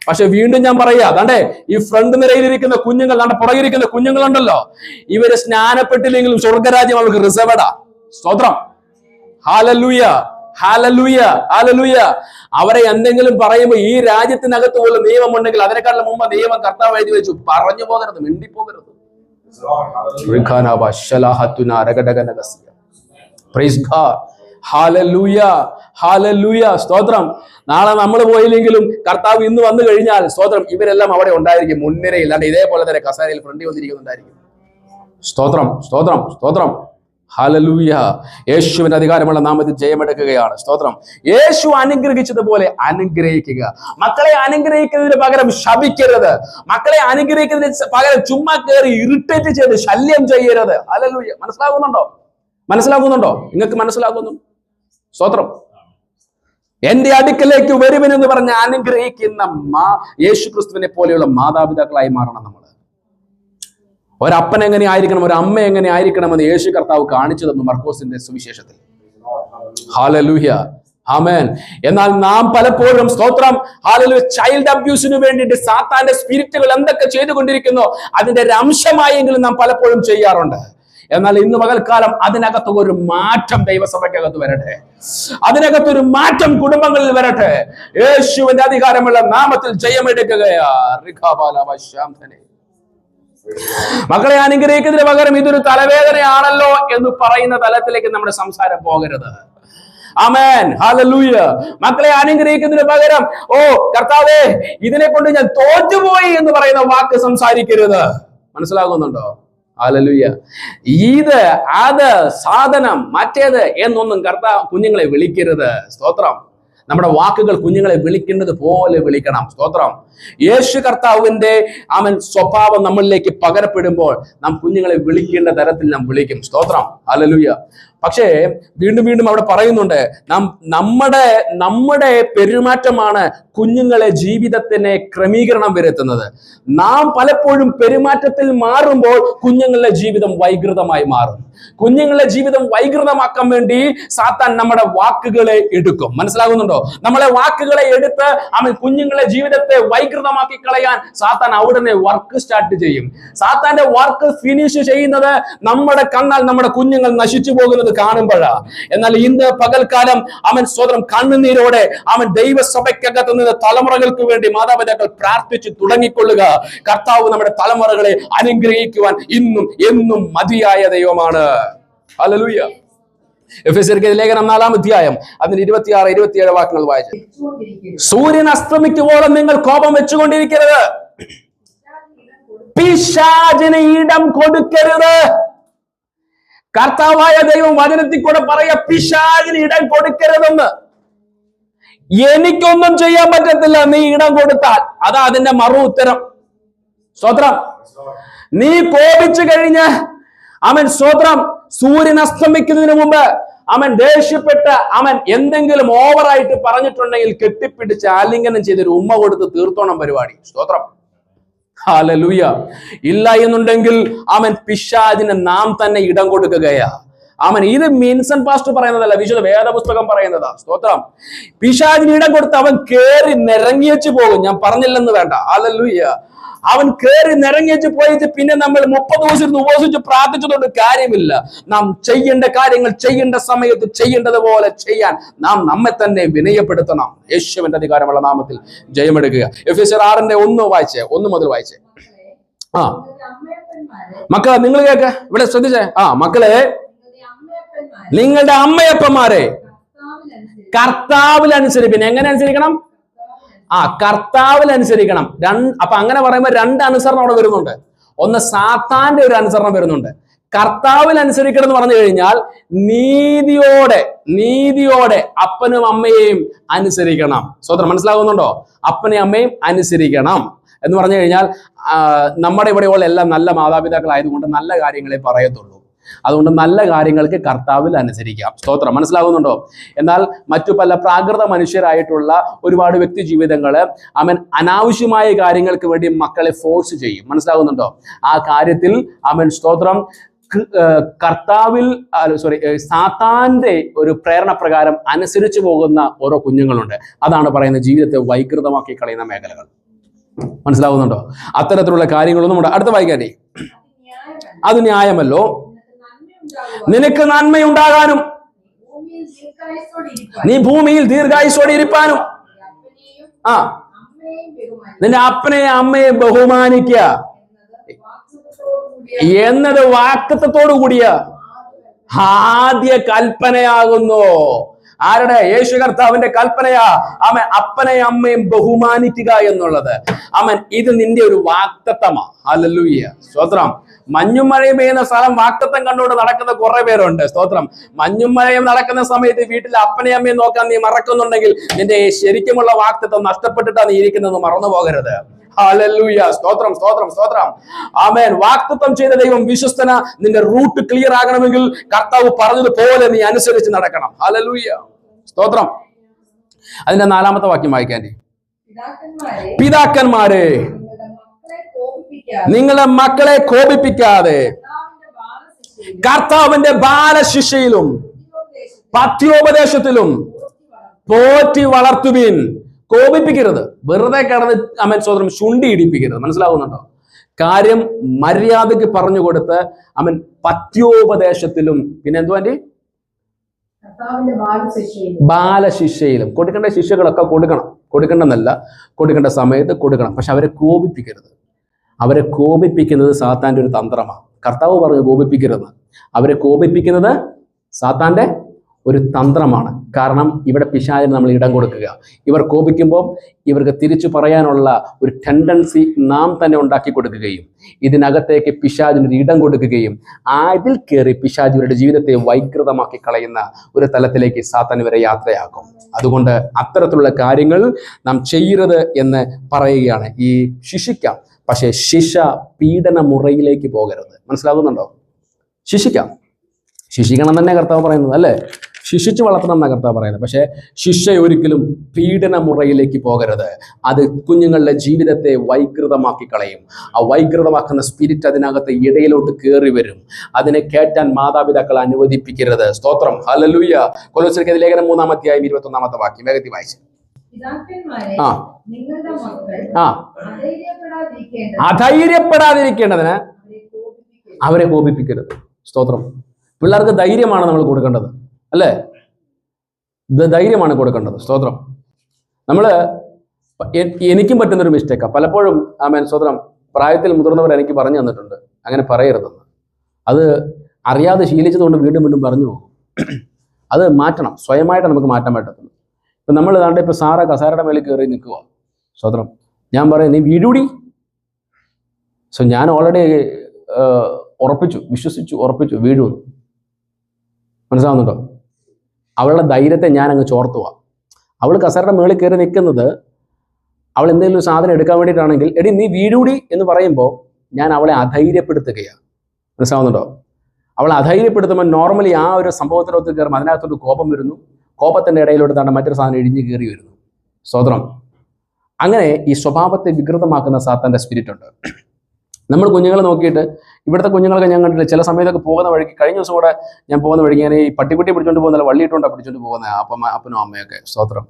പക്ഷെ വീണ്ടും ഞാൻ പറയാ, അതാണ്ടേ ഈ ഫ്രണ്ട് നിരയിലിരിക്കുന്ന കുഞ്ഞുങ്ങൾ, നമ്മുടെ പുറകിരിക്കുന്ന കുഞ്ഞുങ്ങളുണ്ടല്ലോ, ഇവര് സ്നാനപ്പെട്ടില്ലെങ്കിലും സ്വർഗരാജ്യം അവർക്ക് റിസർവ്ഡാ. സ്തോത്രം. ഹല്ലേലൂയ. ഹല്ലേലൂയ. ഹല്ലേലൂയ. അവരെ എന്തെങ്കിലും പറയുമ്പോൾ ഈ രാജ്യത്തിനകത്ത് പോലും നിയമമുണ്ടെങ്കിൽ അതിനേക്കാളും മുമ്പ് നിയമം കർത്താവ് എഴുതി വെച്ചു. പറഞ്ഞു പോകരുത്, മിണ്ടിപ്പോകരുത്. Praise God. ഹല്ലേലൂയ. ഹല്ലേലൂയ. സ്തോത്രം. നാളെ നമ്മൾ പോയില്ലെങ്കിലും കർത്താവ് ഇന്ന് വന്നു കഴിഞ്ഞാൽ സ്തോത്രം ഇവരെല്ലാം അവിടെ ഉണ്ടായിരിക്കും, മുൻനിരയിൽ. അല്ല ഇതേപോലെ തന്നെ കസേരയിൽ ഫ്രണ്ടിൽ വന്നിരിക്കുന്നുണ്ടായിരിക്കും. സ്തോത്രം. സ്തോത്രം. സ്തോത്രം. ഹല്ലേലൂയ. യേശുവിന്റെ അധികാരമുള്ള നാമത്തിൽ ജയമെടുക്കുകയാണ്. സ്തോത്രം. യേശു അനുഗ്രഹിച്ചതുപോലെ അനുഗ്രഹിക്കുക. മക്കളെ അനുഗ്രഹിക്കുന്നതിന് പകരം ശപിക്കരുത്. മക്കളെ അനുഗ്രഹിക്കുന്നതിന് പകരം ചുമ്മാ കയറി ഇറിറ്റേറ്റ് ചെയ്ത് ശല്യം ചെയ്യരുത്. ഹല്ലേലൂയ. മനസ്സിലാകുന്നുണ്ടോ? നിങ്ങൾക്ക് മനസ്സിലാകുന്നു? സ്തോത്രം. എന്റെ അടുക്കലേക്ക് വരുവനെന്ന് പറഞ്ഞ് അനുഗ്രഹിക്കുന്ന യേശു ക്രിസ്തുവിനെ പോലെയുള്ള മാതാപിതാക്കളായി മാറണം നമ്മൾ. ഒരപ്പൻ എങ്ങനെ ആയിരിക്കണം, ഒരു അമ്മ എങ്ങനെ ആയിരിക്കണമെന്ന് യേശു കർത്താവ് കാണിച്ചു തന്നു മർക്കോസിന്റെ സുവിശേഷത്തിൽ. ഹല്ലേലൂയ. ആമേൻ. എന്നാൽ നാം പലപ്പോഴും സ്തോത്രം ഹല്ലേലൂയ ചൈൽഡ് അബ്യൂസിന് വേണ്ടിയിട്ട് സാത്താന്റെ സ്പിരിറ്റുകൾ എന്തൊക്കെ ചെയ്തുകൊണ്ടിരിക്കുന്നോ അതിന്റെ ഒരു അംശമായെങ്കിലും നാം പലപ്പോഴും ചെയ്യാറുണ്ട്. എന്നാൽ ഇന്ന് പകൽക്കാലം അതിനകത്ത് ഒരു മാറ്റം ദൈവസഭയ്ക്കകത്ത് വരട്ടെ. അതിനകത്തൊരു മാറ്റം കുടുംബങ്ങളിൽ വരട്ടെ. യേശുവിന്റെ അധികാരമുള്ള നാമത്തിൽ ജയമെടുക്കുകയാ. മക്കളെ അനുഗ്രഹിക്കുന്നതിന് പകരം ഇതൊരു തലവേദനയാണല്ലോ എന്ന് പറയുന്ന തലത്തിലേക്ക് നമ്മുടെ സംസാരം പോകരുത്. ആമേൻ. ഹല്ലേലൂയ. മക്കളെ അനുഗ്രഹിക്കുന്നതിന് പകരം കർത്താവേ ഇതിനെ കൊണ്ട് ഞാൻ തോറ്റുപോയി എന്ന് പറയുന്ന വാക്ക് സംസാരിക്കരുത്. മനസ്സിലാകുന്നുണ്ടോ? ഹല്ലേലൂയ. ഇത് അത് സാധനം മറ്റേത് എന്നൊന്നും കുഞ്ഞുങ്ങളെ വിളിക്കരുത്. സ്തോത്രം. നമ്മുടെ വാക്കുകൾ കുഞ്ഞുങ്ങളെ വിളിക്കുന്നത് പോലെ വിളിക്കണം. സ്തോത്രം. യേശു കർത്താവിന്റെ സ്വഭാവം നമ്മളിലേക്ക് പകരപ്പെടുമ്പോൾ നാം കുഞ്ഞുങ്ങളെ വിളിക്കേണ്ട തരത്തിൽ നാം വിളിക്കും. സ്തോത്രം. ഹല്ലേലൂയ. പക്ഷേ വീണ്ടും അവിടെ പറയുന്നുണ്ട്, നമ്മുടെ പെരുമാറ്റമാണ് കുഞ്ഞുങ്ങളെ ജീവിതത്തിന് ക്രമീകരണം വരുത്തുന്നത്. നാം പലപ്പോഴും പെരുമാറ്റത്തിൽ മാറുമ്പോൾ കുഞ്ഞുങ്ങളുടെ ജീവിതം വൈകൃതമായി മാറും. കുഞ്ഞുങ്ങളുടെ ജീവിതം വൈകൃതമാക്കാൻ വേണ്ടി സാത്താൻ നമ്മുടെ വാക്കുകളെ എടുക്കും. മനസ്സിലാകുന്നുണ്ടോ? നമ്മളെ വാക്കുകളെ എടുത്ത് കുഞ്ഞുങ്ങളുടെ ജീവിതത്തെ വൈകൃതമാക്കി കളയാൻ സാത്താൻ അവിടുന്ന് വർക്ക് സ്റ്റാർട്ട് ചെയ്യും. സാത്താന്റെ വർക്ക് ഫിനിഷ് ചെയ്യുന്നത് നമ്മുടെ കണ്ണാൽ നമ്മുടെ കുഞ്ഞുങ്ങൾ നശിച്ചു പോകുന്നത് കാണുമ്പോഴാ. എന്നാൽ ഇന്ന് പകൽക്കാലം സ്വന്തം കണ്ണുനീരോടെ ദൈവസഭയ്ക്കകത്ത് നിന്ന് തലമുറകൾക്ക് വേണ്ടി മാതാപിതാക്കൾ പ്രാർത്ഥിച്ചു തുടങ്ങിക്കൊള്ളുക. കർത്താവ് നമ്മുടെ തലമുറകളെ അനുഗ്രഹിക്കുവാൻ ഇന്നും എന്നും മതിയായ ദൈവമാണ്. ഹല്ലേലൂയ. എഫെസ്യർക്ക് ലേഖനം 4-ാം അധ്യായം അതിന് 26-27 വാക്യങ്ങൾ വായിച്ചു. സൂര്യൻ അസ്തമിക്കുവോളം നിങ്ങൾ കോപം വെച്ചുകൊണ്ടിരിക്കരുത്, പിശാചിന് ഇടം കൊടുക്കരുത്. കർത്താവായ ദൈവം വചനത്തിൽ കൂടെ പറയാ, പിശാചിന് ഇടം കൊടുക്കരുതെന്ന്. എനിക്കൊന്നും ചെയ്യാൻ പറ്റത്തില്ല നീ ഇടം കൊടുത്താൽ. അതാ അതിന്റെ മറു ഉത്തരം. സ്തോത്രം. നീ കോപിച്ചു കഴിഞ്ഞ് സ്തോത്രം സൂര്യൻ അസ്തമിക്കുന്നതിന് മുമ്പ് ദേഷ്യപ്പെട്ട് എന്തെങ്കിലും ഓവറായിട്ട് പറഞ്ഞിട്ടുണ്ടെങ്കിൽ കെട്ടിപ്പിടിച്ച് ആലിംഗനം ചെയ്തൊരു ഉമ്മ കൊടുത്ത് തീർത്തോണം പരിപാടി. സ്തോത്രം. ഹല്ലേലൂയ. ഇല്ല എന്നുണ്ടെങ്കിൽ പിശാചിന് നാം തന്നെ ഇടം കൊടുക്കുകയാ. ഇത് മിൻസൺ പാസ്റ്റർ പറയുന്നതല്ല, വിശുദ്ധ വേദപുസ്തകം പറയുന്നതാ. സ്തോത്രം. പിശാചിന് ഇടം കൊടുത്ത് അവൻ കേറി നിറങ്ങിയച്ചു പോകും. ഞാൻ പറഞ്ഞില്ലെന്ന് വേണ്ട. ഹല്ലേലൂയ. അവൻ കേറി നിറങ്ങിച്ച് പോയിട്ട് പിന്നെ നമ്മൾ 30 ദിവസം ഉപവസിച്ച് പ്രാർത്ഥിച്ചതുകൊണ്ട് കാര്യമില്ല. നാം ചെയ്യേണ്ട കാര്യങ്ങൾ ചെയ്യേണ്ട സമയത്ത് ചെയ്യേണ്ടതുപോലെ ചെയ്യാൻ നാം നമ്മെ തന്നെ വിനയപ്പെടുത്തണം. യേശുവിന്റെ അധികാരമുള്ള നാമത്തിൽ ജയമെടുക്കുക. എഫെസ്യർ 6:1 വായിച്ചേ, 1 മുതൽ വായിച്ചേ. മക്കളെ നിങ്ങൾ കേക്ക്, ഇവിടെ ശ്രദ്ധിച്ചേ. മക്കളെ നിങ്ങളുടെ അമ്മയപ്പന്മാരെ കർത്താവിൽ അനുസരിപ്പിൻ. എങ്ങനെ അനുസരിക്കണം? കർത്താവിൽ അനുസരിക്കണം. അപ്പൊ അങ്ങനെ പറയുമ്പോൾ 2 അനുസരണം അവിടെ വരുന്നുണ്ട്. ഒന്ന് സാത്താന്റെ ഒരു അനുസരണം വരുന്നുണ്ട്. കർത്താവിൽ അനുസരിക്കണം എന്ന് പറഞ്ഞു കഴിഞ്ഞാൽ നീതിയോടെ അപ്പനും അമ്മയെയും അനുസരിക്കണം. സ്വതന്ത്രം. മനസ്സിലാകുന്നുണ്ടോ? അപ്പനെയും അമ്മയും അനുസരിക്കണം എന്ന് പറഞ്ഞു കഴിഞ്ഞാൽ നമ്മുടെ ഇവിടെയുള്ള എല്ലാം നല്ല മാതാപിതാക്കളായതുകൊണ്ട് നല്ല കാര്യങ്ങളെ പറയത്തുള്ളൂ. അതുകൊണ്ട് നല്ല കാര്യങ്ങൾക്ക് കർത്താവിൽ അനുസരിക്കാം. സ്തോത്രം. മനസ്സിലാകുന്നുണ്ടോ? എന്നാൽ മറ്റു പല പ്രാകൃത മനുഷ്യരായിട്ടുള്ള ഒരുപാട് വ്യക്തി ജീവിതങ്ങള് അനാവശ്യമായ കാര്യങ്ങൾക്ക് വേണ്ടി മക്കളെ ഫോഴ്സ് ചെയ്യും. മനസ്സിലാകുന്നുണ്ടോ? ആ കാര്യത്തിൽ സ്തോത്രം സാത്താന്റെ ഒരു പ്രേരണ പ്രകാരം അനുസരിച്ചു പോകുന്ന ഓരോ കുഞ്ഞുങ്ങളുണ്ട്. അതാണ് പറയുന്നത് ജീവിതത്തെ വൈകൃതമാക്കി കളയുന്ന മേഖലകൾ. മനസ്സിലാകുന്നുണ്ടോ? അത്തരത്തിലുള്ള കാര്യങ്ങളൊന്നും ഉണ്ട്. അടുത്ത വായിക്കാനേ. അത് ന്യായമല്ലോ നിനക്ക് നന്മയുണ്ടാകാനും നീ ഭൂമിയിൽ ദീർഘായുസ്സോടെ ഇരിപ്പാനും നിന്റെ അപ്പനെയും അമ്മയും ബഹുമാനിക്കുക എന്നത് വാക്തത്വത്തോടു കൂടിയ ആദ്യ കൽപ്പനയാകുന്നു. ആരുടെ? യേശു കർത്താവിന്റെ കൽപ്പനയാ. ആമേൻ. അപ്പനെയും അമ്മയും ബഹുമാനിക്കുക എന്നുള്ളത്. ആമേൻ. ഇത് നിന്റെ ഒരു വാഗ്ദത്തമാ. ഹല്ലേലൂയ. സ്തോത്രം. മഞ്ഞും മഴയും പെയ്യുന്ന സ്ഥലം വാഗ്ദത്തം കണ്ടുകൊണ്ട് നടക്കുന്ന കുറെ പേരുണ്ട്. സ്തോത്രം. മഞ്ഞും മഴയും നടക്കുന്ന സമയത്ത് വീട്ടിൽ അപ്പനെയും അമ്മയും നോക്കാൻ നീ മറക്കുന്നുണ്ടെങ്കിൽ നിന്റെ ശരിക്കുമുള്ള വാഗ്ദത്തം നഷ്ടപ്പെട്ടിട്ടാ നീ ഇരിക്കുന്നത് മറന്നു പോകരുത്. ഹല്ലേലൂയ. സ്തോത്രം, സ്തോത്രം, സ്തോത്രം. ആമേൻ. വാഗ്ദത്തം ചെയ്ത ദൈവം വിശ്വസ്തന. നിന്റെ റൂട്ട് ക്ലിയർ ആകണമെങ്കിൽ കർത്താവ് പറഞ്ഞതുപോലെ നീ അനുസരിച്ച് നടക്കണം. ഹല്ലേലൂയ. സ്തോത്രം. അതിന്റെ 4-ാമത്തെ വാക്യം വായിക്കാൻ. പിതാക്കന്മാരെ നിങ്ങളുടെ മക്കളെ കോപിപ്പിക്കാതെ കർത്താവിന്റെ ബാലശിക്ഷയിലും പഥ്യോപദേശത്തിലും പോറ്റി വളർത്തുവിൻ. കോപിപ്പിക്കരുത്. വെറുതെ കിടന്ന് അമൻ സ്വതന്ത്രം ശുണ്ടി ഇടിപ്പിക്കരുത്. മനസ്സിലാവുന്നുണ്ടോ? കാര്യം മര്യാദക്ക് പറഞ്ഞു കൊടുത്ത് അവൻ പഥ്യോപദേശത്തിലും പിന്നെ എന്തുവാ ബാലശിക്ഷയിലും കൊടുക്കേണ്ട ശിക്ഷകളൊക്കെ കൊടുക്കണം. കൊടുക്കേണ്ടെന്നല്ല, കൊടുക്കേണ്ട സമയത്ത് കൊടുക്കണം. പക്ഷെ അവരെ കോപിപ്പിക്കരുത്. അവരെ കോപിപ്പിക്കുന്നത് സാത്താന്റെ ഒരു തന്ത്രമാണ്. കർത്താവ് പറഞ്ഞു കോപിപ്പിക്കരുത്. അവരെ കോപിപ്പിക്കുന്നത് സാത്താന്റെ ഒരു തന്ത്രമാണ്. കാരണം ഇവിടെ പിശാചിന് നമ്മൾ ഇടം കൊടുക്കുക. ഇവർ കോപിക്കുമ്പോൾ ഇവർക്ക് തിരിച്ചു പറയാനുള്ള ഒരു ടെൻഡൻസി നാം തന്നെ ഉണ്ടാക്കി കൊടുക്കുകയും ഇതിനകത്തേക്ക് പിശാചിനൊരു ഇടം കൊടുക്കുകയും അതിൽ കയറി പിശാച് ഇവരുടെ ജീവിതത്തെ വൈകൃതമാക്കി കളയുന്ന ഒരു തലത്തിലേക്ക് സാത്താൻ ഇവരെ യാത്രയാക്കും. അതുകൊണ്ട് അത്തരത്തിലുള്ള കാര്യങ്ങൾ നാം ചെയ്യരുത് എന്ന് പറയുകയാണ്. ഈ ശിക്ഷിക്കാം, പക്ഷേ ശിക്ഷ പീഡന മുറയിലേക്ക് പോകരുത്. മനസ്സിലാകുന്നുണ്ടോ? ശിക്ഷിക്കണം തന്നെ കർത്താവ് പറയുന്നത്, അല്ലേ? ശിക്ഷിച്ച് വളർത്തണം എന്നാണ് കർത്താവ് പറയുന്നത്. പക്ഷേ ശിക്ഷ ഒരിക്കലും പീഡന മുറയിലേക്ക് പോകരുത്. അത് കുഞ്ഞുങ്ങളുടെ ജീവിതത്തെ വൈകൃതമാക്കി കളയും. ആ വൈകൃതമാക്കുന്ന സ്പിരിറ്റ് അതിനകത്ത് ഇടയിലോട്ട് കയറി വരും. അതിനെ കേറ്റാൻ മാതാപിതാക്കൾ അനുവദിപ്പിക്കരുത്. സ്തോത്രം. ഹല്ലേലൂയ. കൊലോസ്യർക്കെതിരെ ലേഖനം 3-ാം അധ്യായം 21-ാമത്തെ വാക്യം വേഗത്തിൽ വായിച്ചു. അധൈര്യപ്പെടാതിരിക്കേണ്ടതിന് അവരെ കോപിപ്പിക്കരുത്. സ്തോത്രം. പിള്ളേർക്ക് ധൈര്യമാണ് നമ്മൾ കൊടുക്കേണ്ടത്, അല്ലേ? ധൈര്യമാണ് കൊടുക്കേണ്ടത്. സ്തോത്രം. എനിക്കും പറ്റുന്നൊരു മിസ്റ്റേക്കാണ് പലപ്പോഴും. ആമേൻ. സ്തോത്രം. പ്രായത്തിൽ മുതിർന്നവർ എനിക്ക് പറഞ്ഞു തന്നിട്ടുണ്ട് അങ്ങനെ പറയരുതെന്ന്. അത് അറിയാതെ ശീലിച്ചതുകൊണ്ട് വീണ്ടും വീണ്ടും പറഞ്ഞു പോകും. അത് മാറ്റണം. സ്വയമായിട്ട് നമുക്ക് മാറ്റാൻ പറ്റത്തുള്ളൂ. ഇപ്പം നമ്മൾ ഏതാണ്ട് ഇപ്പം സാറ കസാരയുടെ മേളിൽ കയറി നിൽക്കുക. സ്തോത്രം. ഞാൻ പറയാം നീ വീടൂടി. ഞാൻ ഓൾറെഡി ഉറപ്പിച്ചു വീഴുമെന്ന്. മനസ്സിലാവുന്നുണ്ടോ? അവളുടെ ധൈര്യത്തെ ഞാൻ അങ്ങ് ചോർത്തുക. അവൾ കസേരയുടെ മേളിൽ കയറി നിൽക്കുന്നത് അവൾ എന്തെങ്കിലും ഒരു സാധനം എടുക്കാൻ വേണ്ടിയിട്ടാണെങ്കിൽ എടി നീ വീടൂടി എന്ന് പറയുമ്പോൾ ഞാൻ അവളെ അധൈര്യപ്പെടുത്തുകയാണ്. മനസ്സിലാവുന്നുണ്ടോ? അവളെ അധൈര്യപ്പെടുത്തുമ്പോൾ നോർമലി ആ ഒരു സംഭവത്തിനകത്ത് കയറുമ്പോൾ അതിനകത്തൊരു കോപം വരുന്നു. കോപത്തിൻ്റെ ഇടയിലോട്ട് തന്നെ മറ്റൊരു സാധനം ഇടിഞ്ഞ് കയറി വരുന്നു. സ്തോത്രം. അങ്ങനെ ഈ സ്വഭാവത്തെ വികൃതമാക്കുന്ന സാത്താൻ്റെ സ്പിരിറ്റ് ഉണ്ട്. നമ്മൾ കുഞ്ഞുങ്ങളെ നോക്കിയിട്ട് ഇവിടുത്തെ കുഞ്ഞുങ്ങളൊക്കെ ഞാൻ കണ്ടില്ല. ചില സമയത്തൊക്കെ പോകുന്ന വഴിക്ക്, കഴിഞ്ഞ ദിവസം കൂടെ ഞാൻ പോകുന്ന വഴിക്ക് ഞാൻ ഈ പട്ടിക്കുട്ടിയെ പിടിച്ചോണ്ട് പോകുന്നില്ല, വള്ളിയിട്ടുണ്ടാണ് പിടിച്ചോണ്ട് പോകുന്നത് അപ്പനും അമ്മയൊക്കെ. സ്തോത്രം.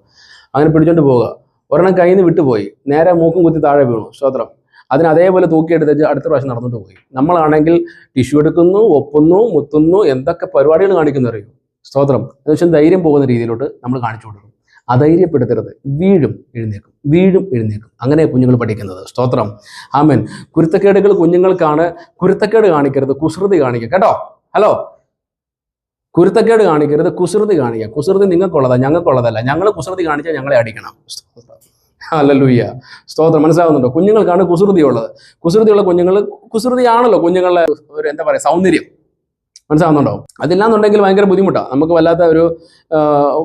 അങ്ങനെ പിടിച്ചോണ്ട് പോവുക. ഒരെണ്ണം കയ്യിൽ നിന്ന് വിട്ടുപോയി, നേരെ മൂക്കും കുത്തി താഴെ വീണു. സ്തോത്രം. അതിന് അതേപോലെ തൂക്കിയെടുത്ത് അടുത്ത പ്രാവശ്യം നടന്നിട്ട് പോയി. നമ്മളാണെങ്കിൽ ടിഷ്യൂ എടുക്കുന്നു, ഒപ്പുന്നു, മുത്തുന്നു, എന്തൊക്കെ പരിപാടികൾ കാണിക്കുന്നു അറിയും. സ്തോത്രം. എന്ന് വെച്ചാൽ ധൈര്യം പോകുന്ന രീതിയിലോട്ട് നമ്മൾ കാണിച്ചു കൊടുക്കും. അധൈര്യപ്പെടുത്തരുത്. വീഴും എഴുന്നേക്കും. അങ്ങനെ കുഞ്ഞുങ്ങൾ പഠിക്കുന്നത്. സ്തോത്രം. ആമേൻ. കുരുത്തക്കേടുകൾ കുഞ്ഞുങ്ങൾക്കാണ്. കുരുത്തക്കേട് കാണിക്കരുത്, കുസൃതി കാണിക്കുക. കേട്ടോ? ഹലോ, കുരുത്തക്കേട് കാണിക്കരുത്, കുസൃതി കാണിക്കുക. കുസൃതി നിങ്ങൾക്കുള്ളതാ, ഞങ്ങൾക്കുള്ളതല്ല. ഞങ്ങൾ കുസൃതി കാണിച്ചാൽ ഞങ്ങളെ അടിക്കണം. ഹല്ലേലൂയ. സ്തോത്രം. മനസ്സിലാവുന്നുണ്ടോ? കുഞ്ഞുങ്ങൾക്കാണ് കുസൃതിയുള്ളത്. കുസൃതിയുള്ള കുഞ്ഞുങ്ങൾ, കുസൃതിയാണല്ലോ കുഞ്ഞുങ്ങളുടെ ഒരു എന്താ പറയുക സൗന്ദര്യം. മനസ്സിലാവുന്നുണ്ടോ? അതില്ലാന്നുണ്ടെങ്കിൽ ഭയങ്കര ബുദ്ധിമുട്ടാണ്. നമുക്ക്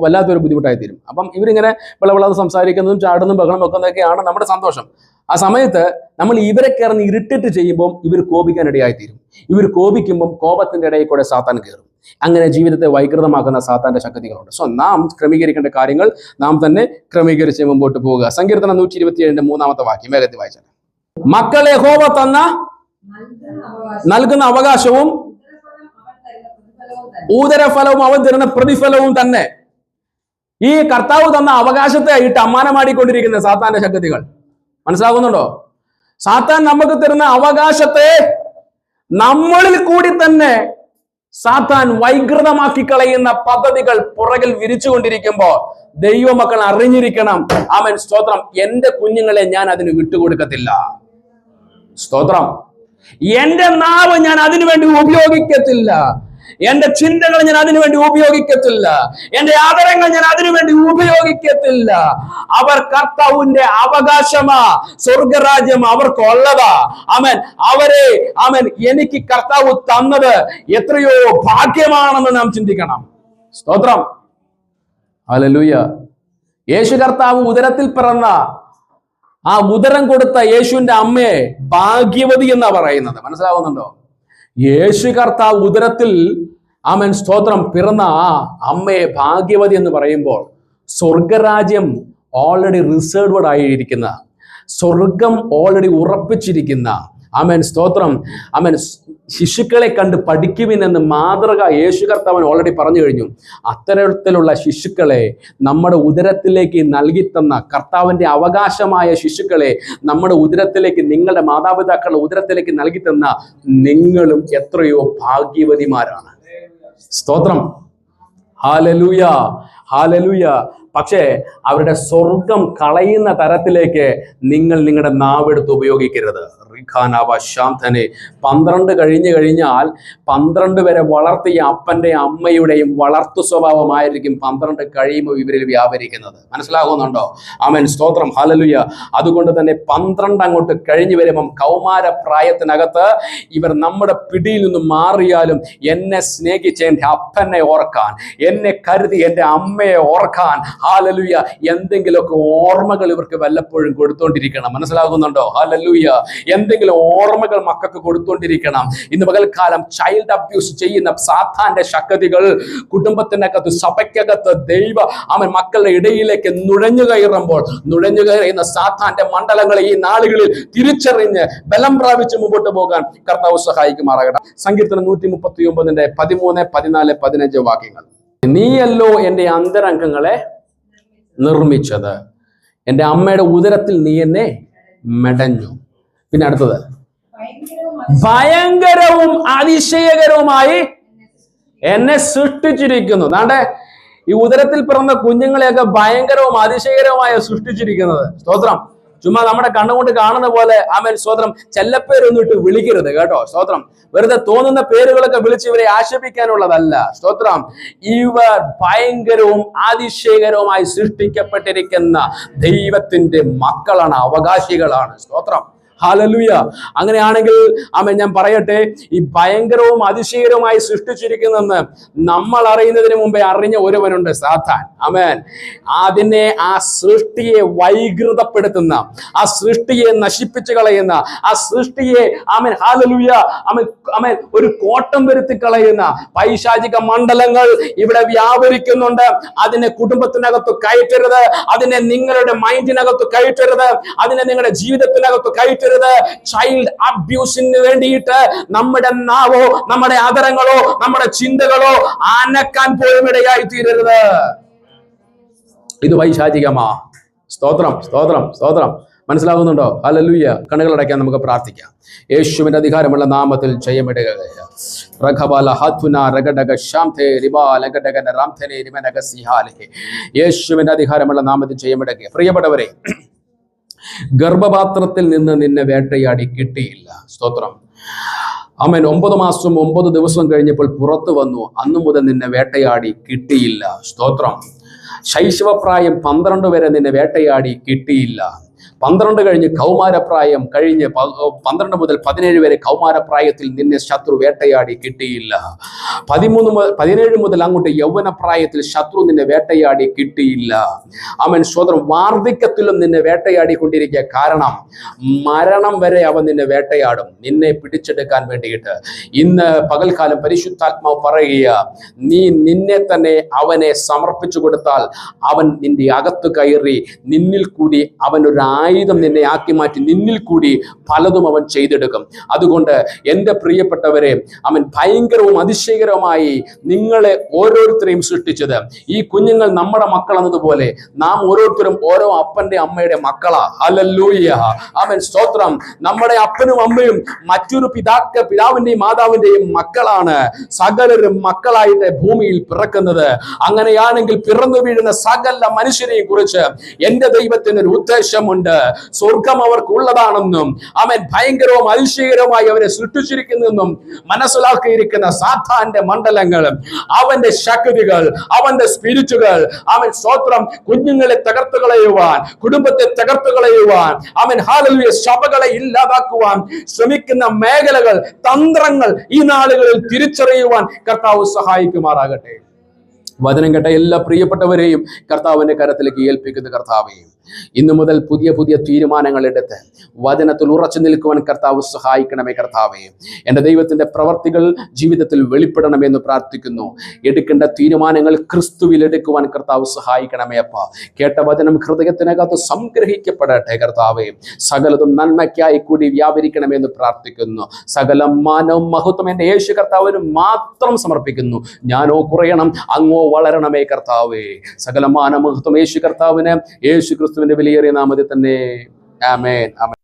വല്ലാത്തൊരു ബുദ്ധിമുട്ടായി തീരും. അപ്പം ഇവരിങ്ങനെ വിളവിളാതെ സംസാരിക്കുന്നതും ചാടുന്നതും ബഹളം വെക്കുന്നതൊക്കെയാണ് നമ്മുടെ സന്തോഷം. ആ സമയത്ത് നമ്മൾ ഇവരെ കയറുന്ന ഇറിറ്റേറ്റ് ചെയ്യുമ്പോൾ ഇവർ കോപിക്കാനിടയായി തീരും. ഇവർ കോപിക്കുമ്പം കോപത്തിന്റെ ഇടയിൽ കൂടെ സാത്താൻ കയറും. അങ്ങനെ ജീവിതത്തെ വൈകൃതമാക്കുന്ന സാത്താന്റെ ശക്തികളുണ്ട്. നാം ക്രമീകരിക്കേണ്ട കാര്യങ്ങൾ നാം തന്നെ ക്രമീകരിച്ച് മുമ്പോട്ട് പോവുക. സങ്കീർത്തനം 127-ന്റെ 3-ാമത്തെ വാക്യം വേഗത്തിൽ വായിച്ചാൽ. മക്കളെ യഹോവ നൽകുന്ന അവകാശവും ഉദരഫലവും അവൻ തരുന്ന പ്രതിഫലവും തന്നെ. ഈ കർത്താവ് തന്ന അവകാശത്തെ ഇട്ട് അമ്മാനമാടിക്കൊണ്ടിരിക്കുന്ന സാത്താന്റെ ശക്തികൾ. മനസ്സിലാകുന്നുണ്ടോ? സാത്താൻ നമുക്ക് തരുന്ന അവകാശത്തെ നമ്മളിൽ കൂടി തന്നെ സാത്താൻ വൈകൃതമാക്കി കളയുന്ന പദ്ധതികൾ പുറകിൽ വിരിച്ചുകൊണ്ടിരിക്കുമ്പോൾ ദൈവമക്കൾ അറിഞ്ഞിരിക്കണം. ആമേൻ. സ്തോത്രം. എന്റെ കുഞ്ഞുങ്ങളെ ഞാൻ അതിന് വിട്ടുകൊടുക്കത്തില്ല. സ്തോത്രം. എന്റെ നാവ് ഞാൻ അതിനു വേണ്ടി ഉപയോഗിക്കത്തില്ല. എന്റെ ചിന്തകൾ ഞാൻ അതിനുവേണ്ടി ഉപയോഗിക്കത്തില്ല, എന്റെ ആദരങ്ങൾ ഞാൻ അതിനുവേണ്ടി ഉപയോഗിക്കത്തില്ല. അവർ കർത്താവിന്റെ അവകാശമാ, സ്വർഗരാജ്യം അവർക്കുള്ളതാ. ആമേൻ. ആമേൻ, എനിക്ക് കർത്താവ് തന്നത് എത്രയോ ഭാഗ്യമാണെന്ന് നാം ചിന്തിക്കണം. സ്തോത്രം. ഹല്ലേലൂയ. യേശു കർത്താവ് ഉദരത്തിൽ പിറന്ന ആ ഉദരം കൊടുത്ത യേശുവിന്റെ അമ്മയെ ഭാഗ്യവതി എന്നാ പറയുന്നത്. മനസ്സിലാവുന്നുണ്ടോ? യേശു കർത്താവ് ഉദരത്തിൽ ആമേൻ സ്തോത്രം പിറന്ന ആ അമ്മയെ ഭാഗ്യവതി എന്ന് പറയുമ്പോൾ സ്വർഗരാജ്യം ഓൾറെഡി റിസർവ്ഡ് ആയിരിക്കുന്ന, സ്വർഗം ഓൾറെഡി ഉറപ്പിച്ചിരിക്കുന്ന, ആമേൻ സ്തോത്രം, ആമേൻ ശിശുക്കളെ കണ്ട് പഠിക്കുവിനെന്ന് മാതൃക യേശു കർത്താവൻ ഓൾറെഡി പറഞ്ഞു കഴിഞ്ഞു. അത്തരത്തിലുള്ള ശിശുക്കളെ നമ്മുടെ ഉദരത്തിലേക്ക് നൽകിത്തന്ന കർത്താവിന്റെ അവകാശമായ ശിശുക്കളെ നമ്മുടെ ഉദരത്തിലേക്ക്, നിങ്ങളുടെ മാതാപിതാക്കളുടെ ഉദരത്തിലേക്ക് നൽകിത്തന്ന നിങ്ങളും എത്രയോ ഭാഗ്യവതിമാരാണ്. സ്തോത്രം. Hallelujah, hallelujah. പക്ഷേ അവരുടെ സ്വർഗം കളയുന്ന തരത്തിലേക്ക് നിങ്ങൾ നിങ്ങളുടെ നാവെടുത്ത് ഉപയോഗിക്കരുത്. 12 കഴിഞ്ഞാൽ 12 വരെ വളർത്തിയ അപ്പന്റെ അമ്മയുടെയും വളർത്തു സ്വഭാവമായിരിക്കും 12 കഴിയുമ്പോൾ ഇവരിൽ വ്യാപരിക്കുന്നത്. മനസ്സിലാകുന്നുണ്ടോ? ആമേൻ സ്തോത്രം. ഹല്ലേലൂയ. അതുകൊണ്ട് തന്നെ 12 അങ്ങോട്ട് കഴിഞ്ഞു വരുമ്പം കൗമാര പ്രായത്തിനകത്ത് ഇവർ നമ്മുടെ പിടിയിൽ നിന്നും മാറിയാലും എന്നെ സ്നേഹിച്ച എൻ്റെ അപ്പനെ ഓർക്കാൻ, എന്നെ കരുതി എൻ്റെ അമ്മയെ ഓർക്കാൻ, ഹല്ലേലൂയ, എന്തെങ്കിലുമൊക്കെ ഓർമ്മകൾ ഇവർക്ക് വല്ലപ്പോഴും കൊടുത്തോണ്ടിരിക്കണം. മനസ്സിലാകുന്നുണ്ടോ? ഹല്ലേലൂയ. എന്തെങ്കിലും ഓർമ്മകൾ മക്കൾക്ക് കൊടുത്തോണ്ടിരിക്കണം. ഇന്ന് പകൽക്കാലം ചൈൽഡ് അബ്യൂസ് ചെയ്യുന്ന സാത്താന്റെ ശക്തികൾ കുടുംബത്തിനകത്ത്, സഭയ്ക്കകത്ത് അവൻ മക്കളുടെ ഇടയിലേക്ക് നുഴഞ്ഞു കയറുന്ന സാത്താന്റെ മണ്ഡലങ്ങളെ ഈ നാളുകളിൽ തിരിച്ചറിഞ്ഞ് ബലം പ്രാപിച്ച് മുമ്പോട്ട് പോകാൻ കർത്താവ് സഹായിക്കുമാറാകട്ടെ. സങ്കീർത്തനം 139 13, 14, 15 വാക്യങ്ങൾ. നീയല്ലോ എൻ്റെ അന്തരംഗങ്ങളെ നിർമ്മിച്ചത്, എൻ്റെ അമ്മയുടെ ഉദരത്തിൽ നീ എന്നെ മെടഞ്ഞു. പിന്നെ അടുത്തത്, ഭയങ്കരവും അതിശയകരവുമായി എന്നെ സൃഷ്ടിച്ചിരിക്കുന്നു. അതാണ്ട് ഈ ഉദരത്തിൽ പിറന്ന കുഞ്ഞുങ്ങളെയൊക്കെ ഭയങ്കരവും അതിശയകരവുമായ സൃഷ്ടിച്ചിരിക്കുന്നത്. സ്തോത്രം. ചുമ്മാ നമ്മുടെ കണ്ണുകൊണ്ട് കാണുന്ന പോലെ ആമേൻ സ്തോത്രം ചെല്ലപ്പേരൊന്നും ഇട്ട് വിളിക്കരുത് കേട്ടോ. സ്തോത്രം. വെറുതെ തോന്നുന്ന പേരുകളൊക്കെ വിളിച്ച് ഇവരെ ആക്ഷേപിക്കാനുള്ളതല്ല. സ്തോത്രം. ഇവർ ഭയങ്കരവും അതിശയകരവുമായി സൃഷ്ടിക്കപ്പെട്ടിരിക്കുന്ന ദൈവത്തിന്റെ മക്കളാണ്, അവകാശികളാണ്. സ്തോത്രം. ഹല്ലേലൂയ. അങ്ങനെയാണെങ്കിൽ ആമേൻ ഞാൻ പറയട്ടെ, ഈ ഭയങ്കരവും അതിശയകരവുമായി സൃഷ്ടിച്ചിരിക്കുന്നെന്ന് നമ്മൾ അറിയുന്നതിന് മുമ്പേ അറിഞ്ഞ ഒരുവനുണ്ട്, സാത്താൻ. ആമേൻ. അതിനെ, ആ സൃഷ്ടിയെ വൈകൃതപ്പെടുത്തുന്ന, ആ സൃഷ്ടിയെ നശിപ്പിച്ചു കളയുന്ന, ആ സൃഷ്ടിയെ ആമേൻ ഹല്ലേലൂയ ആമേൻ ഒരു കോട്ടം വരുത്തി കളയുന്ന പൈശാചിക മണ്ഡലങ്ങൾ ഇവിടെ വ്യാപരിക്കുന്നുണ്ട്. അതിനെ കുടുംബത്തിനകത്ത് കയറ്റരുത്, അതിനെ നിങ്ങളുടെ മൈൻഡിനകത്ത് കയറ്റരുത്, അതിനെ നിങ്ങളുടെ ജീവിതത്തിനകത്ത് കയറ്റരുത്. ചൈൽഡ് അബ്യൂസിന് വേണ്ടിയിട്ട് നമ്മുടെ നാവോ, നമ്മുടെ ആദരങ്ങളോ, നമ്മുടെ ചിന്തകളോ അനക്കാൻ പോലും ഇടയായി തീരരുത്. ഇത് വൈശാചികമാ. സ്തോത്രം, സ്തോത്രം, സ്തോത്രം. മനസ്സിലാകുന്നുണ്ടോ? ഹല്ലേലൂയ. കണ്ണുകളടയ്ക്കാൻ നമുക്ക് പ്രാർത്ഥിക്കാം. യേശുവിന്റെ അധികാരമുള്ള നാമത്തിൽ ജയമിടുക. യേശുവിന്റെ അധികാരമുള്ള നാമത്തിൽ ജയമിടുക. പ്രിയപ്പെട്ടവരെ, ഗർഭപാത്രത്തിൽ നിന്ന് നിന്നെ വേട്ടയാടി കിട്ടിയില്ല. സ്തോത്രം. ആമേൻ. 9 മാസം 9 ദിവസം കഴിഞ്ഞപ്പോൾ പുറത്തു വന്നു, അന്നു മുതൽ നിന്നെ വേട്ടയാടി കിട്ടിയില്ല. സ്തോത്രം. ശൈശവപ്രായം 12 വരെ നിന്നെ വേട്ടയാടി കിട്ടിയില്ല. 12 കഴിഞ്ഞ് കൗമാരപ്രായം കഴിഞ്ഞ് 12 മുതൽ 17 വരെ കൗമാരപ്രായത്തിൽ നിന്നെ ശത്രു വേട്ടയാടി കിട്ടിയില്ല. 17 മുതൽ അങ്ങോട്ട് യൗവനപ്രായത്തിൽ ശത്രു നിന്നെ വേട്ടയാടി കിട്ടിയില്ല. ആമേൻ സ്തോത്രം. വാർദ്ധക്യത്തിലും നിന്നെ വേട്ടയാടി കൊണ്ടിരിക്കുക. കാരണം മരണം വരെ അവൻ നിന്നെ വേട്ടയാടും, നിന്നെ പിടിച്ചെടുക്കാൻ വേണ്ടിയിട്ട്. ഇന്ന് പകൽക്കാലം പരിശുദ്ധാത്മാവ് പറയുക, നീ നിന്നെ തന്നെ അവനെ സമർപ്പിച്ചു കൊടുത്താൽ അവൻ നിന്റെ അകത്ത് കയറി നിന്നിൽ കൂടി അവൻ ഒരു ആയുധം നിന്നെ ആക്കി മാറ്റി നിന്നിൽ കൂടി പലതും അവൻ ചെയ്തെടുക്കും. അതുകൊണ്ട് എൻ്റെ പ്രിയപ്പെട്ടവരെ, അവൻ ഭയങ്കരവും അതിശയകരവുമായി നിങ്ങളെ ഓരോരുത്തരെയും സൃഷ്ടിച്ചത്. ഈ കുഞ്ഞുങ്ങൾ നമ്മുടെ മക്കൾ എന്നതുപോലെ നാം ഓരോരുത്തരും ഓരോ അപ്പന്റെ അമ്മയുടെ മക്കളാ. ഹല്ലേലൂയ. ആമേൻ സ്തോത്രം. നമ്മുടെ അപ്പനും അമ്മയും മറ്റൊരു പിതാവിന്റെയും മാതാവിന്റെയും മക്കളാണ്. സകലരും മക്കളായിട്ട് ഭൂമിയിൽ പിറക്കുന്നത്. അങ്ങനെയാണെങ്കിൽ പിറന്നു വീഴുന്ന സകല മനുഷ്യരെയും കുറിച്ച് എൻ്റെ ദൈവത്തിന് ഒരു ഉദ്ദേശമുണ്ട്. സ്വർഗം അവർക്കുള്ളതാണെന്നും അവൻ ഭയങ്കരവും അതിശയകരവുമായി അവരെ സൃഷ്ടിച്ചിരിക്കുന്നെന്നും മനസ്സിലാക്കിയിരിക്കുന്ന സാത്താന്റെ മണ്ഡലങ്ങൾ, അവന്റെ ശക്തികൾ, അവന്റെ സ്പിരിറ്റുകൾ, അവൻ സ്തോത്രം കുഞ്ഞുങ്ങളെ തകർത്തു കളയുവാൻ, കുടുംബത്തെ തകർത്തു കളയുവാൻ, അവൻ ഹല്ലേലൂയ സഭകളെ ഇല്ലാതാക്കുവാൻ ശ്രമിക്കുന്ന മേഖലകൾ, തന്ത്രങ്ങൾ ഈ നാളുകളിൽ തിരിച്ചറിയുവാൻ കർത്താവ് സഹായിക്കുമാറാകട്ടെ. വചനം കേട്ട എല്ലാ പ്രിയപ്പെട്ടവരെയും കർത്താവിന്റെ കരത്തിലേക്ക് ഏൽപ്പിക്കുന്ന കർത്താവേ, ഇന്നു മുതൽ പുതിയ പുതിയ തീരുമാനങ്ങൾ എടുത്ത് വചനത്തിൽ ഉറച്ചു നിൽക്കുവാൻ കർത്താവ് സഹായിക്കണമേ. കർത്താവേ, എൻ്റെ ദൈവത്തിന്റെ പ്രവർത്തികൾ ജീവിതത്തിൽ വെളിപ്പെടണമെന്ന് പ്രാർത്ഥിക്കുന്നു. എടുക്കേണ്ട തീരുമാനങ്ങൾ ക്രിസ്തുവിൽ എടുക്കുവാൻ കർത്താവ് സഹായിക്കണമേ. അപ്പ കേട്ട വചനം ഹൃദയത്തിനകത്ത് സംഗ്രഹിക്കപ്പെടട്ടെ. കർത്താവേ, സകലതും നന്മയ്ക്കായി കൂടി വ്യാപരിക്കണമെന്ന് പ്രാർത്ഥിക്കുന്നു. സകല മാനവും മഹത്വം എൻ്റെ യേശു കർത്താവിന് മാത്രം സമർപ്പിക്കുന്നു. ഞാനോ കുറയണം, അങ്ങോ വളരണമേ. കർത്താവേ, സകല മാനമഹത്വം യേശു കർത്താവിന്, യേശു ക്രിസ്തുവിന്റെ വിലയേറിയ നാമത്തിൽ തന്നെ. ആമേൻ, ആമേൻ.